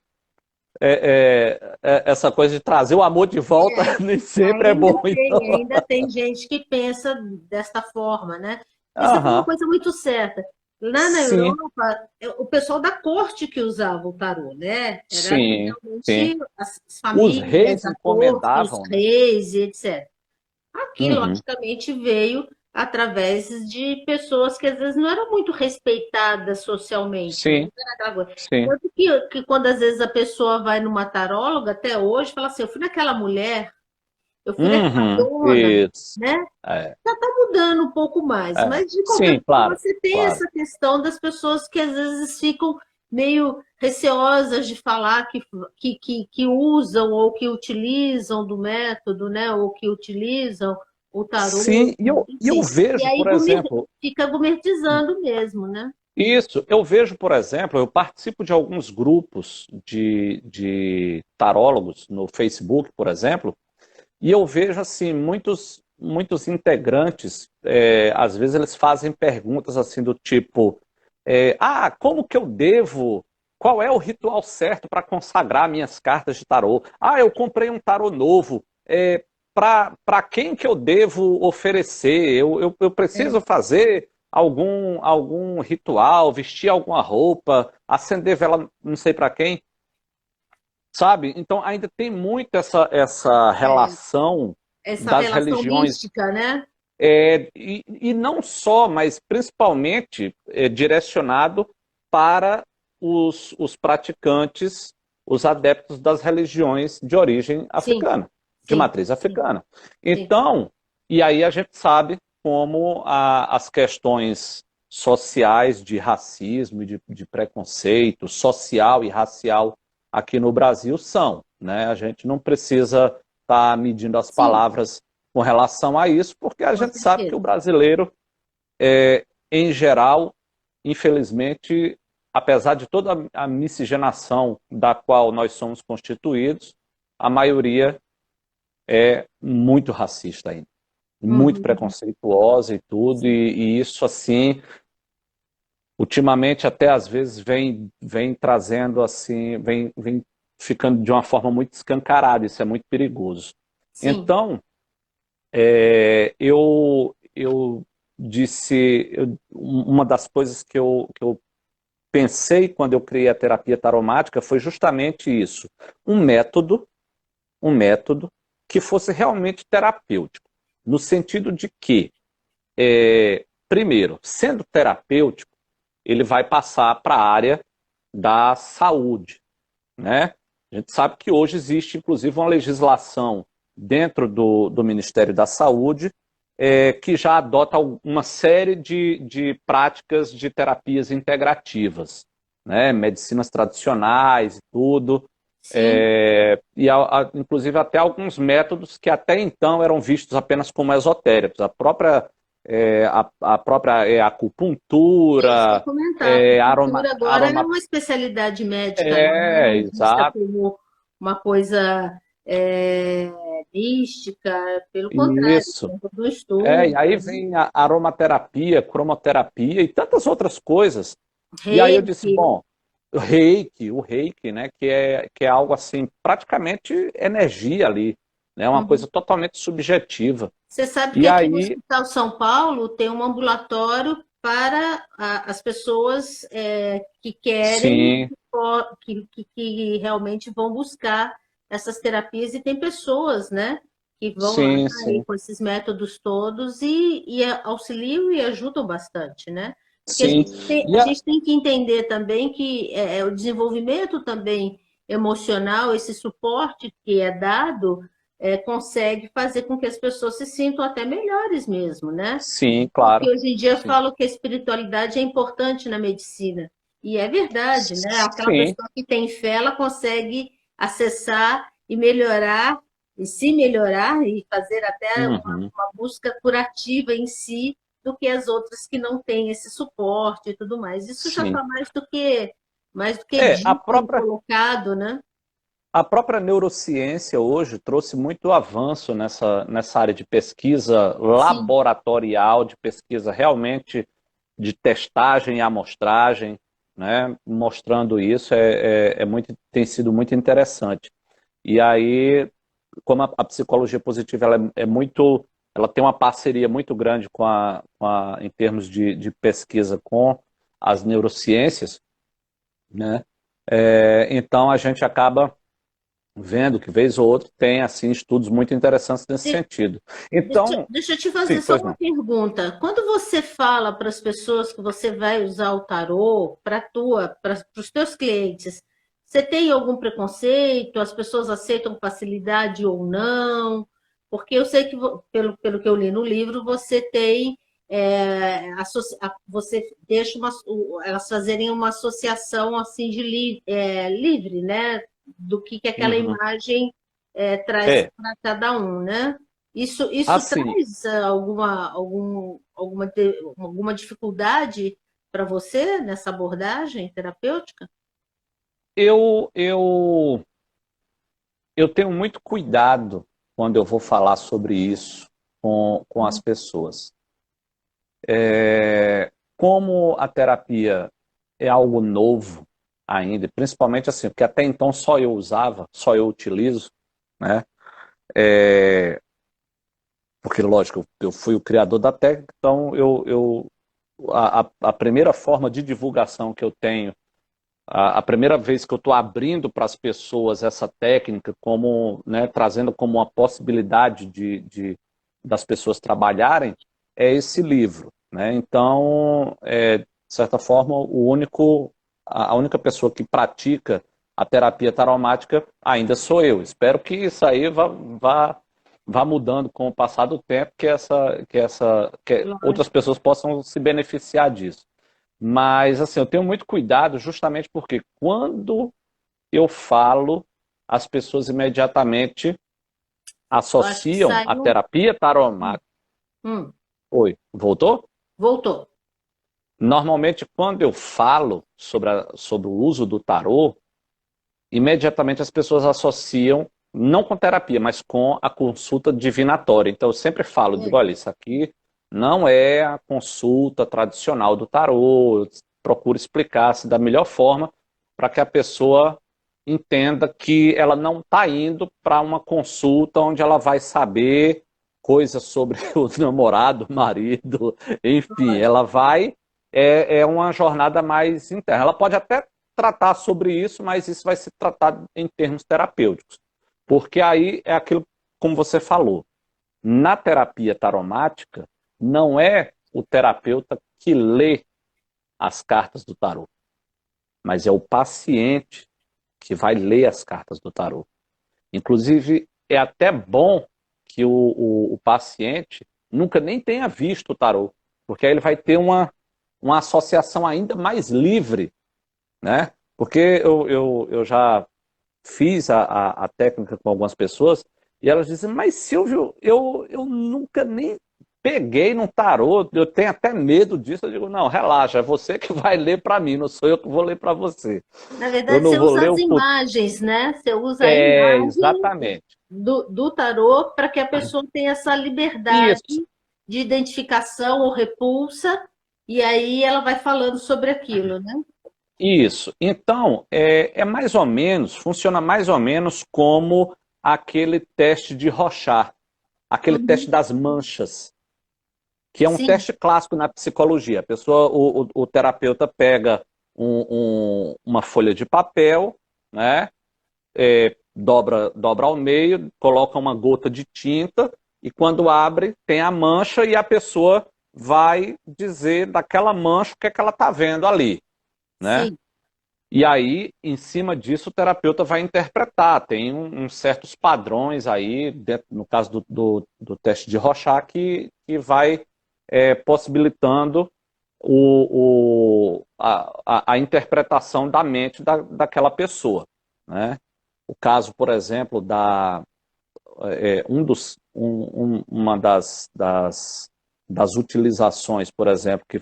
essa coisa de trazer o amor de volta nem sempre é bom. Então, Ainda tem gente que pensa desta forma, né? Mas você falou uma aham, coisa muito certa. Lá na sim, Europa, o pessoal da corte que usava o tarô, né? Era sim, sim. realmente as Os famílias, reis a corte, os encomendavam, né? reis e etc. Aqui, Uhum, logicamente, veio através de pessoas que às vezes não eram muito respeitadas socialmente, né? sim, Não era aquela coisa. sim. Tanto que quando às vezes a pessoa vai numa taróloga, até hoje, fala assim, eu fui naquela mulher, eu fui naquela Uhum, dona, isso. né? É, Já está mudando um pouco mais, mas de qualquer sim, forma claro, você tem claro. essa questão das pessoas que às vezes ficam meio receosas de falar que usam ou que utilizam do método, né? Ou que utilizam o tarô, Sim, e eu enfim. E vejo, aí por exemplo, fica gourmetizando mesmo, né? isso, eu vejo, por exemplo, eu participo de alguns grupos de tarólogos no Facebook, por exemplo, e eu vejo assim muitos integrantes, às vezes eles fazem perguntas assim do tipo, como que eu devo? Qual é o ritual certo para consagrar minhas cartas de tarô? Eu comprei um tarô novo. Para quem que eu devo oferecer? Eu É, preciso fazer algum ritual, vestir alguma roupa, acender vela, não sei para quem, sabe? Então ainda tem muito essa é, relação essa das relação religiões, mística, né? e não só, mas principalmente direcionado para os praticantes, os adeptos das religiões de origem Sim, africana, de sim, matriz sim, africana. sim. Então, e aí a gente sabe como as questões sociais de racismo e de preconceito social e racial aqui no Brasil são, né? A gente não precisa estar medindo as Sim, palavras com relação a isso, porque a com gente sabe que certeza. o brasileiro, em geral, infelizmente, apesar de toda a miscigenação da qual nós somos constituídos, a maioria é muito racista ainda, muito Uhum. preconceituosa e tudo, Sim, e isso assim, ultimamente até às vezes vem trazendo assim, vem ficando de uma forma muito escancarada, isso é muito perigoso. sim. Então, eu disse, uma das coisas que eu pensei quando eu criei a terapia taromática foi justamente isso, um método, um método que fosse realmente terapêutico, no sentido de que, primeiro, sendo terapêutico, ele vai passar para a área da saúde, né? A gente sabe que hoje existe, inclusive, uma legislação dentro do Ministério da Saúde que já adota uma série de práticas de terapias integrativas, né? Medicinas tradicionais e tudo. sim, Inclusive até alguns métodos que até então eram vistos apenas como esotéricos. A própria é isso que eu ia acupuntura, comentar. A acupuntura agora é aroma, uma especialidade médica, não é vista exato, como uma coisa é, mística, pelo contrário, isso. tem todo um estudo, E aí né? vem a aromaterapia, cromoterapia e tantas outras coisas. E aí eu disse, Reiki. bom, o reiki, né, que é algo assim, praticamente energia ali, né, uma Uhum. coisa totalmente subjetiva. Você sabe que E aqui no aí, Hospital São Paulo tem um ambulatório para as pessoas que querem, sim, que realmente vão buscar essas terapias, e tem pessoas, né, que vão lá sim, aí sim, com esses métodos todos e auxiliam e ajudam bastante, né? Porque sim. a E a, gente tem que entender também que o desenvolvimento também emocional, esse suporte que é dado consegue fazer com que as pessoas se sintam até melhores mesmo, né? sim, Porque claro, hoje em dia eu sim, falo que a espiritualidade é importante na medicina. E é verdade, né? Aquela sim, pessoa que tem fé, ela consegue acessar e melhorar, e se melhorar, e fazer até uhum, uma busca curativa em si, do que as outras que não têm esse suporte e tudo mais. Isso já sim. está mais do que A dito e própria colocado, né? A própria neurociência hoje trouxe muito avanço nessa área de pesquisa Sim. laboratorial, de pesquisa realmente de testagem e amostragem, né? Mostrando isso tem sido muito interessante. E aí, como a psicologia positiva ela tem uma parceria muito grande em termos de pesquisa com as neurociências, né? Então a gente acaba vendo que vez ou outra tem assim estudos muito interessantes nesse sentido. Então, Deixa eu te fazer sim, só pois uma não. pergunta. Quando você fala para as pessoas que você vai usar o tarô para os teus clientes, você tem algum preconceito? As pessoas aceitam com facilidade ou não? Porque eu sei que, pelo que eu li no livro, você tem, você deixa elas fazerem uma associação assim livre, né? Do que aquela Uhum. imagem traz É, para cada um, né? Isso assim, traz alguma dificuldade para você nessa abordagem terapêutica? eu, eu, eu tenho muito cuidado quando eu vou falar sobre isso com as pessoas. Como a terapia é algo novo ainda, principalmente assim, porque até então só eu usava, só eu utilizo, né? Porque, lógico, eu fui o criador da técnica, então a primeira forma de divulgação que eu tenho, a primeira vez que eu estou abrindo para as pessoas essa técnica, como, né, trazendo como uma possibilidade das pessoas trabalharem, é esse livro. Né? Então, de certa forma, a única pessoa que pratica a terapia taromática ainda sou eu. Espero que isso aí vá mudando com o passar do tempo, que outras Lógico. pessoas possam se beneficiar disso. Mas, assim, eu tenho muito cuidado justamente porque quando eu falo, as pessoas imediatamente Eu acho que associam a saiu. terapia taromática. Hum, Oi, voltou? voltou. Normalmente, quando eu falo sobre o uso do tarô, imediatamente as pessoas associam, não com terapia, mas com a consulta divinatória. Então, eu sempre falo, digo, É, olha, isso aqui não é a consulta tradicional do tarô. Eu procuro explicar-se da melhor forma para que a pessoa entenda que ela não está indo para uma consulta onde ela vai saber coisas sobre o namorado, o marido, enfim, lógico. ela vai. É uma jornada mais interna. Ela pode até tratar sobre isso, mas isso vai ser tratado em termos terapêuticos. Porque aí é aquilo, como você falou, na terapia taromática, não é o terapeuta que lê as cartas do tarô, mas é o paciente que vai ler as cartas do tarô. Inclusive, é até bom que o paciente nunca nem tenha visto o tarô, porque aí ele vai ter uma associação ainda mais livre, né? Porque eu já fiz a técnica com algumas pessoas e elas dizem, mas Silvio, eu nunca nem peguei num tarô, eu tenho até medo disso. Eu digo, não, relaxa, é você que vai ler para mim, não sou eu que vou ler para você. Na Eu verdade, não você vou usa ler as o futuro. imagens, né? Você usa a É, imagem exatamente. do tarô para que a pessoa tenha essa liberdade Isso, de identificação ou repulsa, e aí ela vai falando sobre aquilo, né? isso. Então, é mais ou menos, funciona mais ou menos como aquele teste de Rorschach, aquele teste Uhum. das manchas, que é um Sim, teste clássico na psicologia. A pessoa, o terapeuta pega uma folha de papel, né? Dobra ao meio, coloca uma gota de tinta e quando abre tem a mancha e a pessoa vai dizer daquela mancha o que é que ela está vendo ali, né? sim. E aí, em cima disso, o terapeuta vai interpretar. Tem uns certos padrões aí, no caso do teste de Rorschach, que vai possibilitando a interpretação da mente daquela pessoa, né? O caso, por exemplo, uma das utilizações, por exemplo, que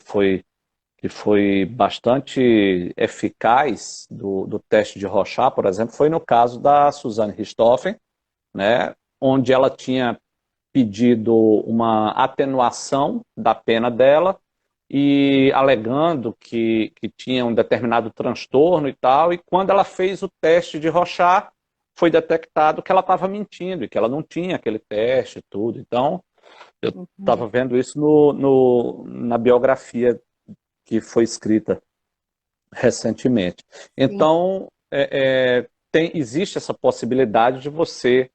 foi bastante eficaz do teste de Rorschach, por exemplo, foi no caso da Suzanne Richthofen, né, onde ela tinha pedido uma atenuação da pena dela e alegando que tinha um determinado transtorno e tal, e quando ela fez o teste de Rorschach, foi detectado que ela estava mentindo e que ela não tinha aquele teste e tudo. Então, eu Entendi. estava vendo isso na biografia que foi escrita recentemente. Sim. Então, existe essa possibilidade de você,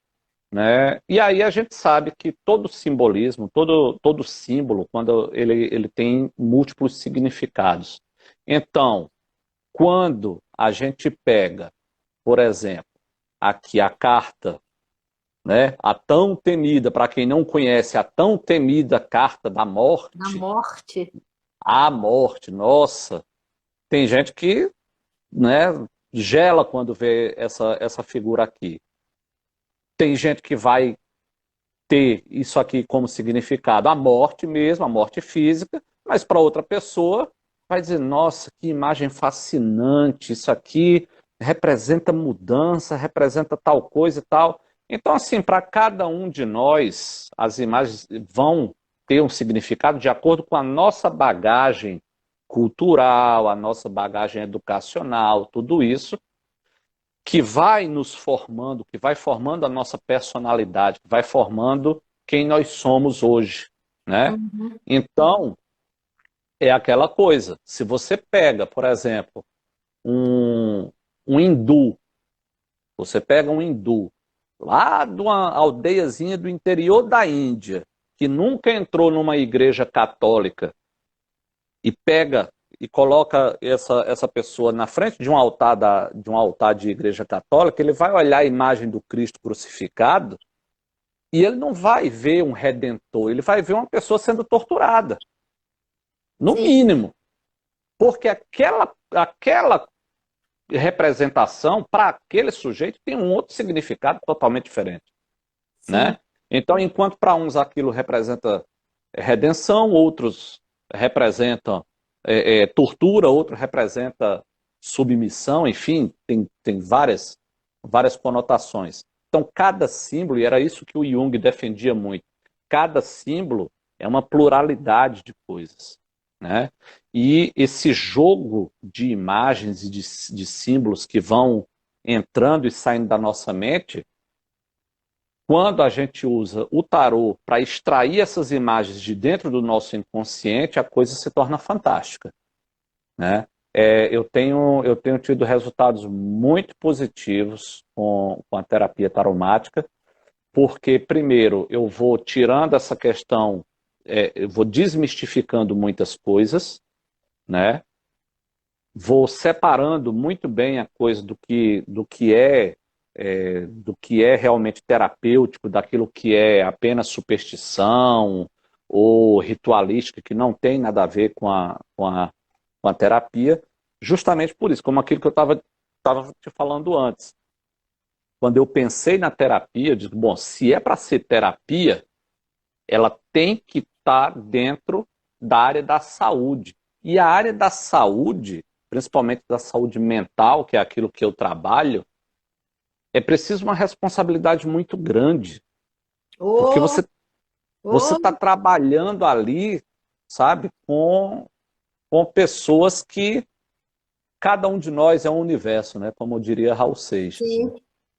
né? E aí a gente sabe que todo simbolismo, todo símbolo, quando ele tem múltiplos significados. Então, quando a gente pega, por exemplo, aqui a carta, né? A tão temida, para quem não conhece, a tão temida carta da Na morte, morte. a morte, nossa, tem gente que, né, gela quando vê essa figura aqui. Tem gente que vai ter isso aqui como significado, a morte mesmo, a morte física, mas para outra pessoa vai dizer, nossa, que imagem fascinante, isso aqui representa mudança, representa tal coisa e tal. Então, assim, para cada um de nós, as imagens vão ter um significado de acordo com a nossa bagagem cultural, a nossa bagagem educacional, tudo isso que vai nos formando, que vai formando a nossa personalidade, que vai formando quem nós somos hoje, né? Uhum. Então, é aquela coisa. Se você pega, por exemplo, um, um hindu, você pega um hindu lá de uma aldeiazinha do interior da Índia, que nunca entrou numa igreja católica e pega e coloca essa pessoa na frente de um altar de igreja católica, ele vai olhar a imagem do Cristo crucificado e ele não vai ver um redentor, ele vai ver uma pessoa sendo torturada, no Sim, mínimo, porque aquela representação para aquele sujeito tem um outro significado totalmente diferente, sim, né? Então, enquanto para uns aquilo representa redenção, outros representam tortura, outro representa submissão, enfim, tem várias conotações. Então, cada símbolo, e era isso que o Jung defendia muito, cada símbolo é uma pluralidade de coisas, né? E esse jogo de imagens e de símbolos que vão entrando e saindo da nossa mente, quando a gente usa o tarô para extrair essas imagens de dentro do nosso inconsciente, a coisa se torna fantástica, né? Eu tenho tido resultados muito positivos com a terapia taromática, porque, primeiro, eu vou tirando essa questão, eu vou desmistificando muitas coisas, né? Vou separando muito bem a coisa do que é realmente terapêutico, daquilo que é apenas superstição ou ritualística, que não tem nada a ver com a terapia, justamente por isso, como aquilo que eu estava te falando antes. quando eu pensei na terapia, eu digo, bom, se é para ser terapia, ela tem que estar dentro da área da saúde. E a área da saúde, principalmente da saúde mental, que é aquilo que eu trabalho, é preciso uma responsabilidade muito grande, porque Ô, você ô, está trabalhando ali, sabe, com pessoas que cada um de nós é um universo, né? Como diria Raul Seixas, né? sim,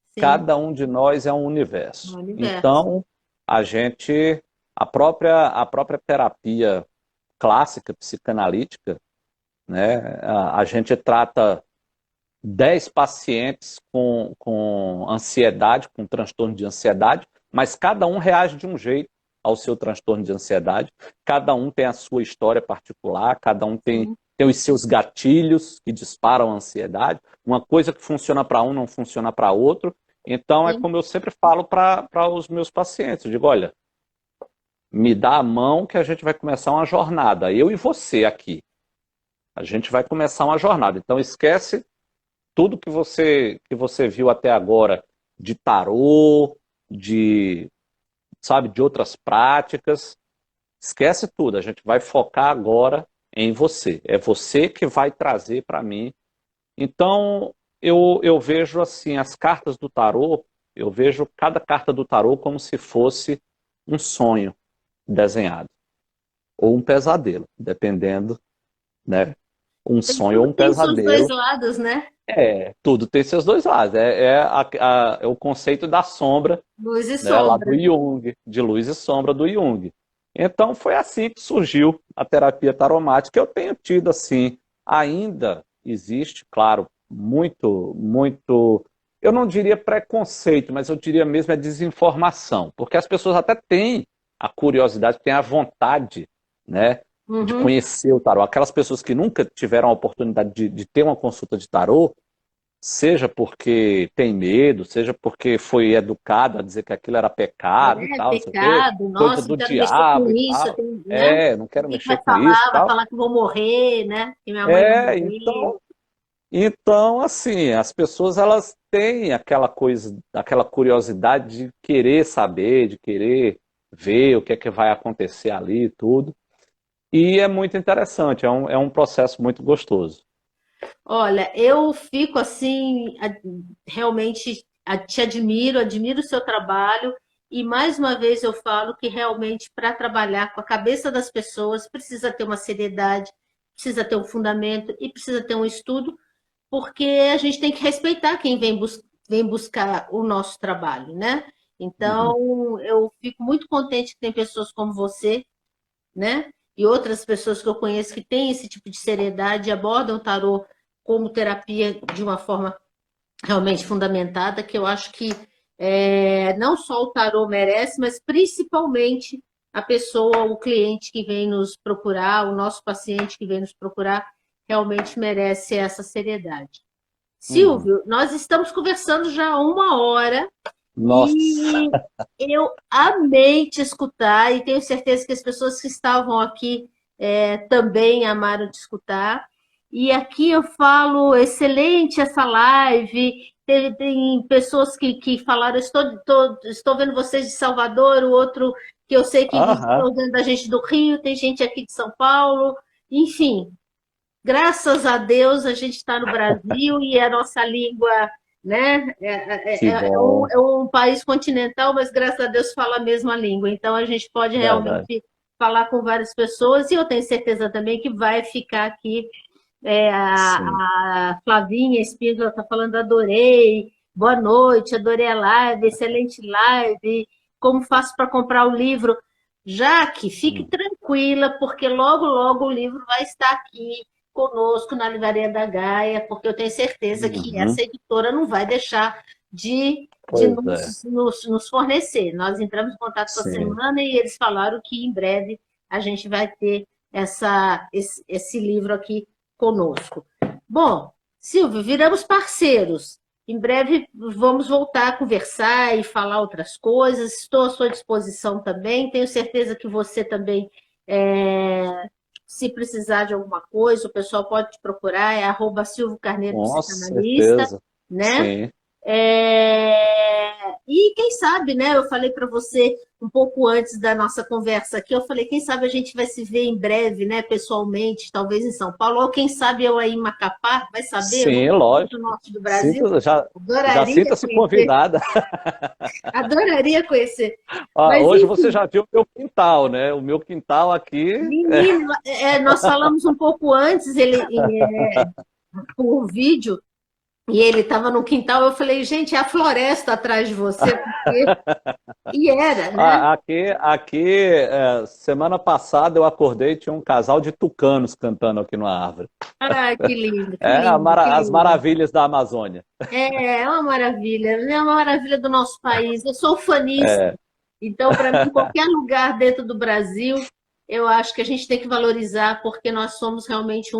sim, Cada um de nós é um no universo. universo. Então, a gente, a própria terapia clássica, psicanalítica, né? A gente trata 10 pacientes com ansiedade, com transtorno de ansiedade, mas cada um reage de um jeito ao seu transtorno de ansiedade, cada um tem a sua história particular, cada um tem, Sim, tem os seus gatilhos que disparam a ansiedade, uma coisa que funciona para um não funciona para outro, então é sim. como eu sempre falo para os meus pacientes, eu digo, olha, me dá a mão que a gente vai começar uma jornada, eu e você aqui, a gente vai começar uma jornada, então esquece tudo que você viu até agora de tarô, sabe, de outras práticas, esquece tudo. A gente vai focar agora em você. É você que vai trazer para mim. Então, eu vejo assim, as cartas do tarô, eu vejo cada carta do tarô como se fosse um sonho desenhado ou um pesadelo, dependendo, né? Um sonho ou Tudo um tem seus dois pesadelo. lados, né? Tudo tem seus dois lados. É o conceito da sombra, Luz e né, lá sombra. do Jung, de luz e sombra do Jung. Então foi assim que surgiu a terapia taromática. Eu tenho tido assim, ainda existe, claro, muito, muito, eu não diria preconceito, mas eu diria mesmo é desinformação, porque as pessoas até têm a curiosidade, têm a vontade, né, de Uhum. conhecer o tarô. Aquelas pessoas que nunca tiveram a oportunidade de ter uma consulta de tarô, seja porque tem medo, seja porque foi educado a dizer que aquilo era pecado e É tal, não sei o quê, pecado, coisa nossa, não do quero mexer com diabo e isso, eu tal. tenho, né? Não O quero que que mexer com isso e vai tal. falar que vou morrer, né? Que minha mãe vai morrer. Então, assim, as pessoas elas têm aquela coisa, aquela curiosidade de querer saber, de querer ver o que é que vai acontecer ali e tudo. E é muito interessante, é um processo muito gostoso. Olha, eu fico assim, realmente te admiro, admiro o seu trabalho, e mais uma vez eu falo que realmente para trabalhar com a cabeça das pessoas precisa ter uma seriedade, precisa ter um fundamento e precisa ter um estudo, porque a gente tem que respeitar quem vem buscar o nosso trabalho, né? Uhum. Então, eu fico muito contente que tem pessoas como você, né? E outras pessoas que eu conheço que têm esse tipo de seriedade e abordam o tarô como terapia de uma forma realmente fundamentada, que eu acho que não só o tarô merece, mas principalmente a pessoa, o cliente que vem nos procurar, o nosso paciente que vem nos procurar, realmente merece essa seriedade. Uhum. Silvio, nós estamos conversando já há uma hora Nossa. e eu amei te escutar e tenho certeza que as pessoas que estavam aqui também amaram te escutar. E aqui eu falo, excelente essa live. Tem pessoas que falaram, estou vendo vocês de Salvador, o outro que eu sei que Aham. estão vendo a gente do Rio, tem gente aqui de São Paulo. Enfim, graças a Deus a gente está no Brasil e a nossa língua, né? Que Um, bom. é um país continental, mas graças a Deus fala a mesma língua. Então a gente pode Verdade. realmente falar com várias pessoas e eu tenho certeza também que vai ficar aqui. Sim. A Flavinha Espíndola está falando, adorei, boa noite, adorei a live, excelente live. Como faço para comprar o livro? Jaque, fique Hum. tranquila, porque logo, logo o livro vai estar aqui conosco na Livraria da Gaia, porque eu tenho certeza que Uhum. essa editora não vai deixar de Pois é. nos fornecer. Nós entramos em contato essa Sim. semana e eles falaram que em breve a gente vai ter esse livro aqui conosco. Bom, Silvio, viramos parceiros. Em breve vamos voltar a conversar e falar outras coisas. Estou à sua disposição também. Tenho certeza que você também, se precisar de alguma coisa, o pessoal pode te procurar, é @Silvio Carneiro Com Psicanalista, certeza. né? Sim. E quem sabe, né? Eu falei para você um pouco antes da nossa conversa aqui, eu falei, quem sabe a gente vai se ver em breve, né? Pessoalmente, talvez em São Paulo, ou quem sabe eu aí em Macapá, vai saber, eu Sim, nunca fui para o lógico. norte do Brasil, Já adoraria sinta-se conhecer, convidada. adoraria conhecer. Ó, Mas, hoje você enfim, já viu o meu quintal, né? O meu quintal aqui. menino, nós falamos um pouco antes, por vídeo, e ele estava no quintal, eu falei, gente, é a floresta atrás de você, porque... E era, né? Semana passada eu acordei e tinha um casal de tucanos cantando aqui numa árvore. Ah, que lindo, que É lindo, que as lindo. maravilhas da Amazônia. É uma maravilha, é uma maravilha do nosso país. Eu sou fanista, É, então, para mim, qualquer lugar dentro do Brasil, eu acho que a gente tem que valorizar, porque nós somos realmente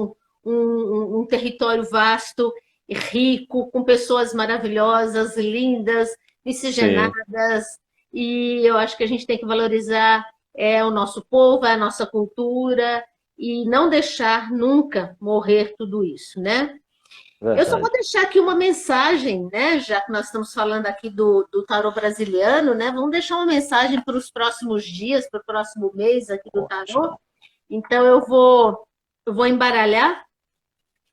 um território vasto, e rico, com pessoas maravilhosas, lindas, sim, miscigenadas, e eu acho que a gente tem que valorizar o nosso povo, a nossa cultura, e não deixar nunca morrer tudo isso, né? Eu só vou verdade. deixar aqui uma mensagem, né? Já que nós estamos falando aqui do tarô brasiliano, né? Vamos deixar uma mensagem para os próximos dias, para o próximo mês aqui do tarô. Ótimo. Então eu vou embaralhar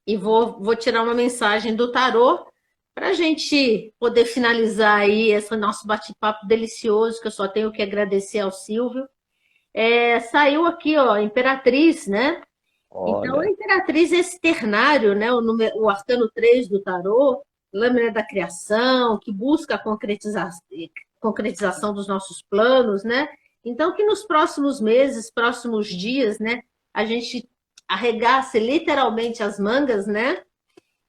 e vou tirar uma mensagem do tarô para a gente poder finalizar aí esse nosso bate-papo delicioso, que eu só tenho que agradecer ao Silvio. Saiu aqui, ó, Imperatriz, né? Então, a Olha, Imperatriz é esse ternário, né? O arcano 3 do tarô, lâmina da criação, que busca a concretização dos nossos planos, né? Então, que nos próximos meses, próximos dias, né, a gente arregace literalmente as mangas, né?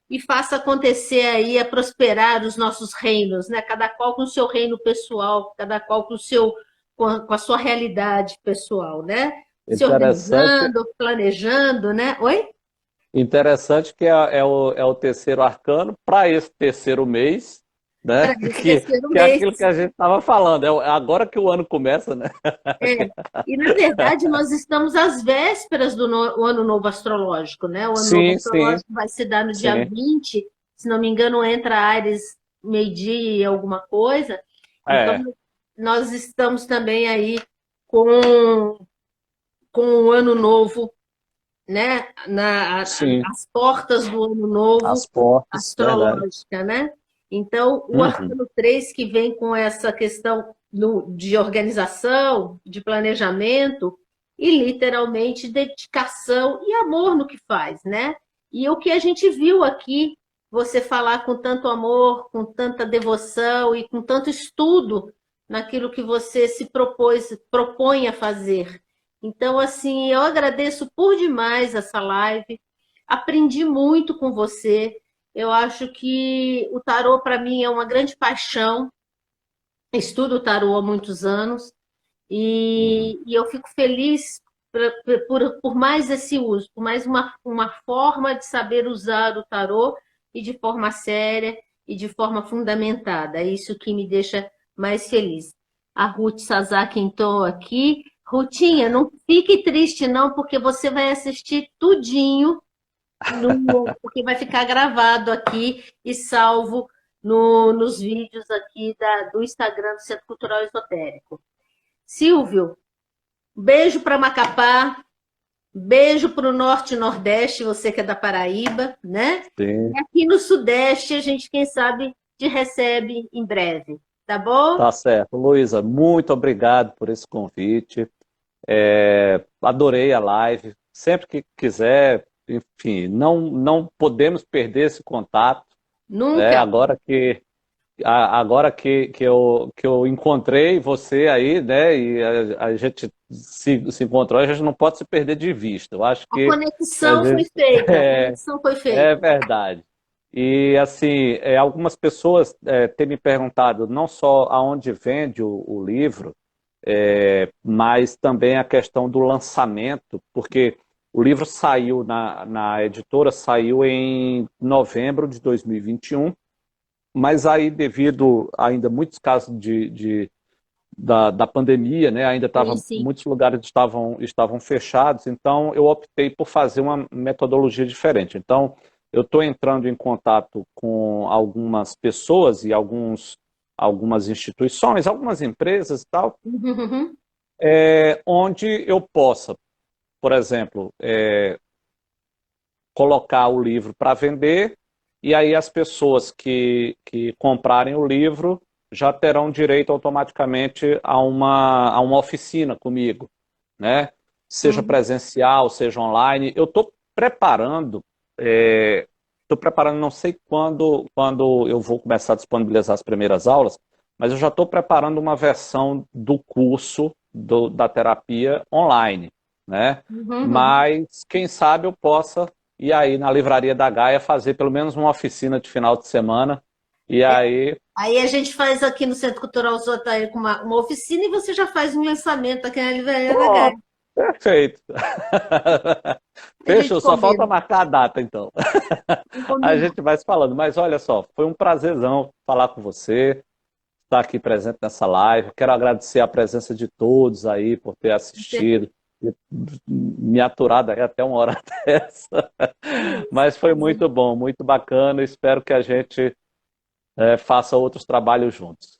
E faça acontecer aí, a prosperar os nossos reinos, né? Cada qual com o seu reino pessoal, cada qual com a sua realidade pessoal, né? Se interessante, organizando, planejando, né? Oi? interessante que é o terceiro arcano para esse terceiro mês, né? Para esse Que, terceiro que é mês. aquilo que a gente estava falando. Agora que o ano começa, né? É. E, na verdade, nós estamos às vésperas do Ano Novo Astrológico, né? O Ano Novo Sim, sim, Astrológico vai se dar no dia sim. 20, se não me engano, entra Áries meio-dia e alguma coisa. Então, É, nós estamos também aí com, com o Ano Novo, né? sim. As portas do Ano Novo As portas, verdade. astrológica, né? Então, o Uhum. arcano 3 que vem com essa questão de organização, de planejamento e literalmente dedicação e amor no que faz, né? E o que a gente viu aqui, você falar com tanto amor, com tanta devoção e com tanto estudo naquilo que você propõe a fazer. Então, assim, eu agradeço por demais essa live, aprendi muito com você. Eu acho que o tarô, para mim, é uma grande paixão. Estudo o tarô há muitos anos Uhum. e eu fico feliz por mais esse uso, por mais uma forma de saber usar o tarô e de forma séria e de forma fundamentada. É isso que me deixa mais feliz. A Ruth Sazaki entrou aqui. Rutinha, não fique triste não, porque você vai assistir tudinho porque vai ficar gravado aqui e salvo nos vídeos aqui do Instagram do Centro Cultural Esotérico. Silvio, beijo para Macapá, beijo para o Norte e Nordeste, você que é da Paraíba, né? Sim, E aqui no Sudeste, a gente, quem sabe, te recebe em breve, tá bom? tá certo. Luísa, muito obrigado por esse convite. Adorei a live. Sempre que quiser, enfim, não podemos perder esse contato, né? Nunca. Que eu encontrei você aí, né? E a gente se encontrou, a gente não pode se perder de vista. Eu acho A que a conexão foi gente feita, a conexão foi é feita. verdade. E assim, algumas pessoas têm me perguntado não só aonde vende o livro, mas também a questão do lançamento, porque o livro saiu na editora, saiu em novembro de 2021, mas aí devido a ainda muitos casos da pandemia, né, Sim, sim. muitos lugares estavam fechados, então eu optei por fazer uma metodologia diferente. Então, eu estou entrando em contato com algumas pessoas e algumas instituições, algumas empresas e tal, Uhum. onde eu possa, por exemplo, colocar o livro para vender, e aí as pessoas que comprarem o livro já terão direito automaticamente a uma oficina comigo, né? Seja Uhum. presencial, seja online. Eu estou preparando, não sei quando eu vou começar a disponibilizar as primeiras aulas, mas eu já estou preparando uma versão do curso da terapia online, né? Uhum. Mas quem sabe eu possa ir aí na Livraria da Gaia fazer pelo menos uma oficina de final de semana, e aí Aí a gente faz aqui no Centro Cultural Zotair com uma oficina e você já faz um lançamento aqui na Livraria da Gaia. pronto, perfeito. A gente Fechou, só falta combina. marcar a data, então. A Combina. gente vai se falando. Mas olha só, foi um prazerzão falar com você, estar aqui presente nessa live. Quero agradecer a presença de todos aí por ter assistido, e me aturado aí até uma hora dessa. Mas foi muito bom, muito bacana. Espero que a gente faça outros trabalhos juntos.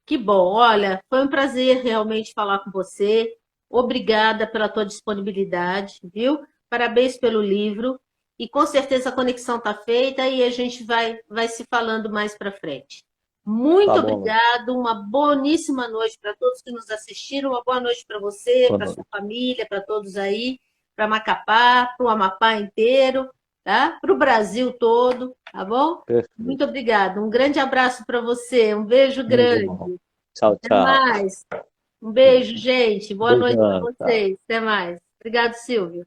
Que bom. Olha, foi um prazer realmente falar com você. Obrigada pela tua disponibilidade, viu? Parabéns pelo livro. E com certeza a conexão está feita e a gente vai se falando mais para frente. Tá Muito bom, Lu? obrigado, uma boníssima noite para todos que nos assistiram, uma boa noite para você, Boa para sua noite. família, para todos aí, para Macapá, para o Amapá inteiro, tá? Para o Brasil todo, tá bom? Perfeito. Muito obrigada. Um grande abraço para você, um beijo Muito bom. grande. Tchau, Até tchau. mais. Um beijo, gente. Boa noite para Beijão, tchau. vocês. Até mais. Obrigado, Silvio.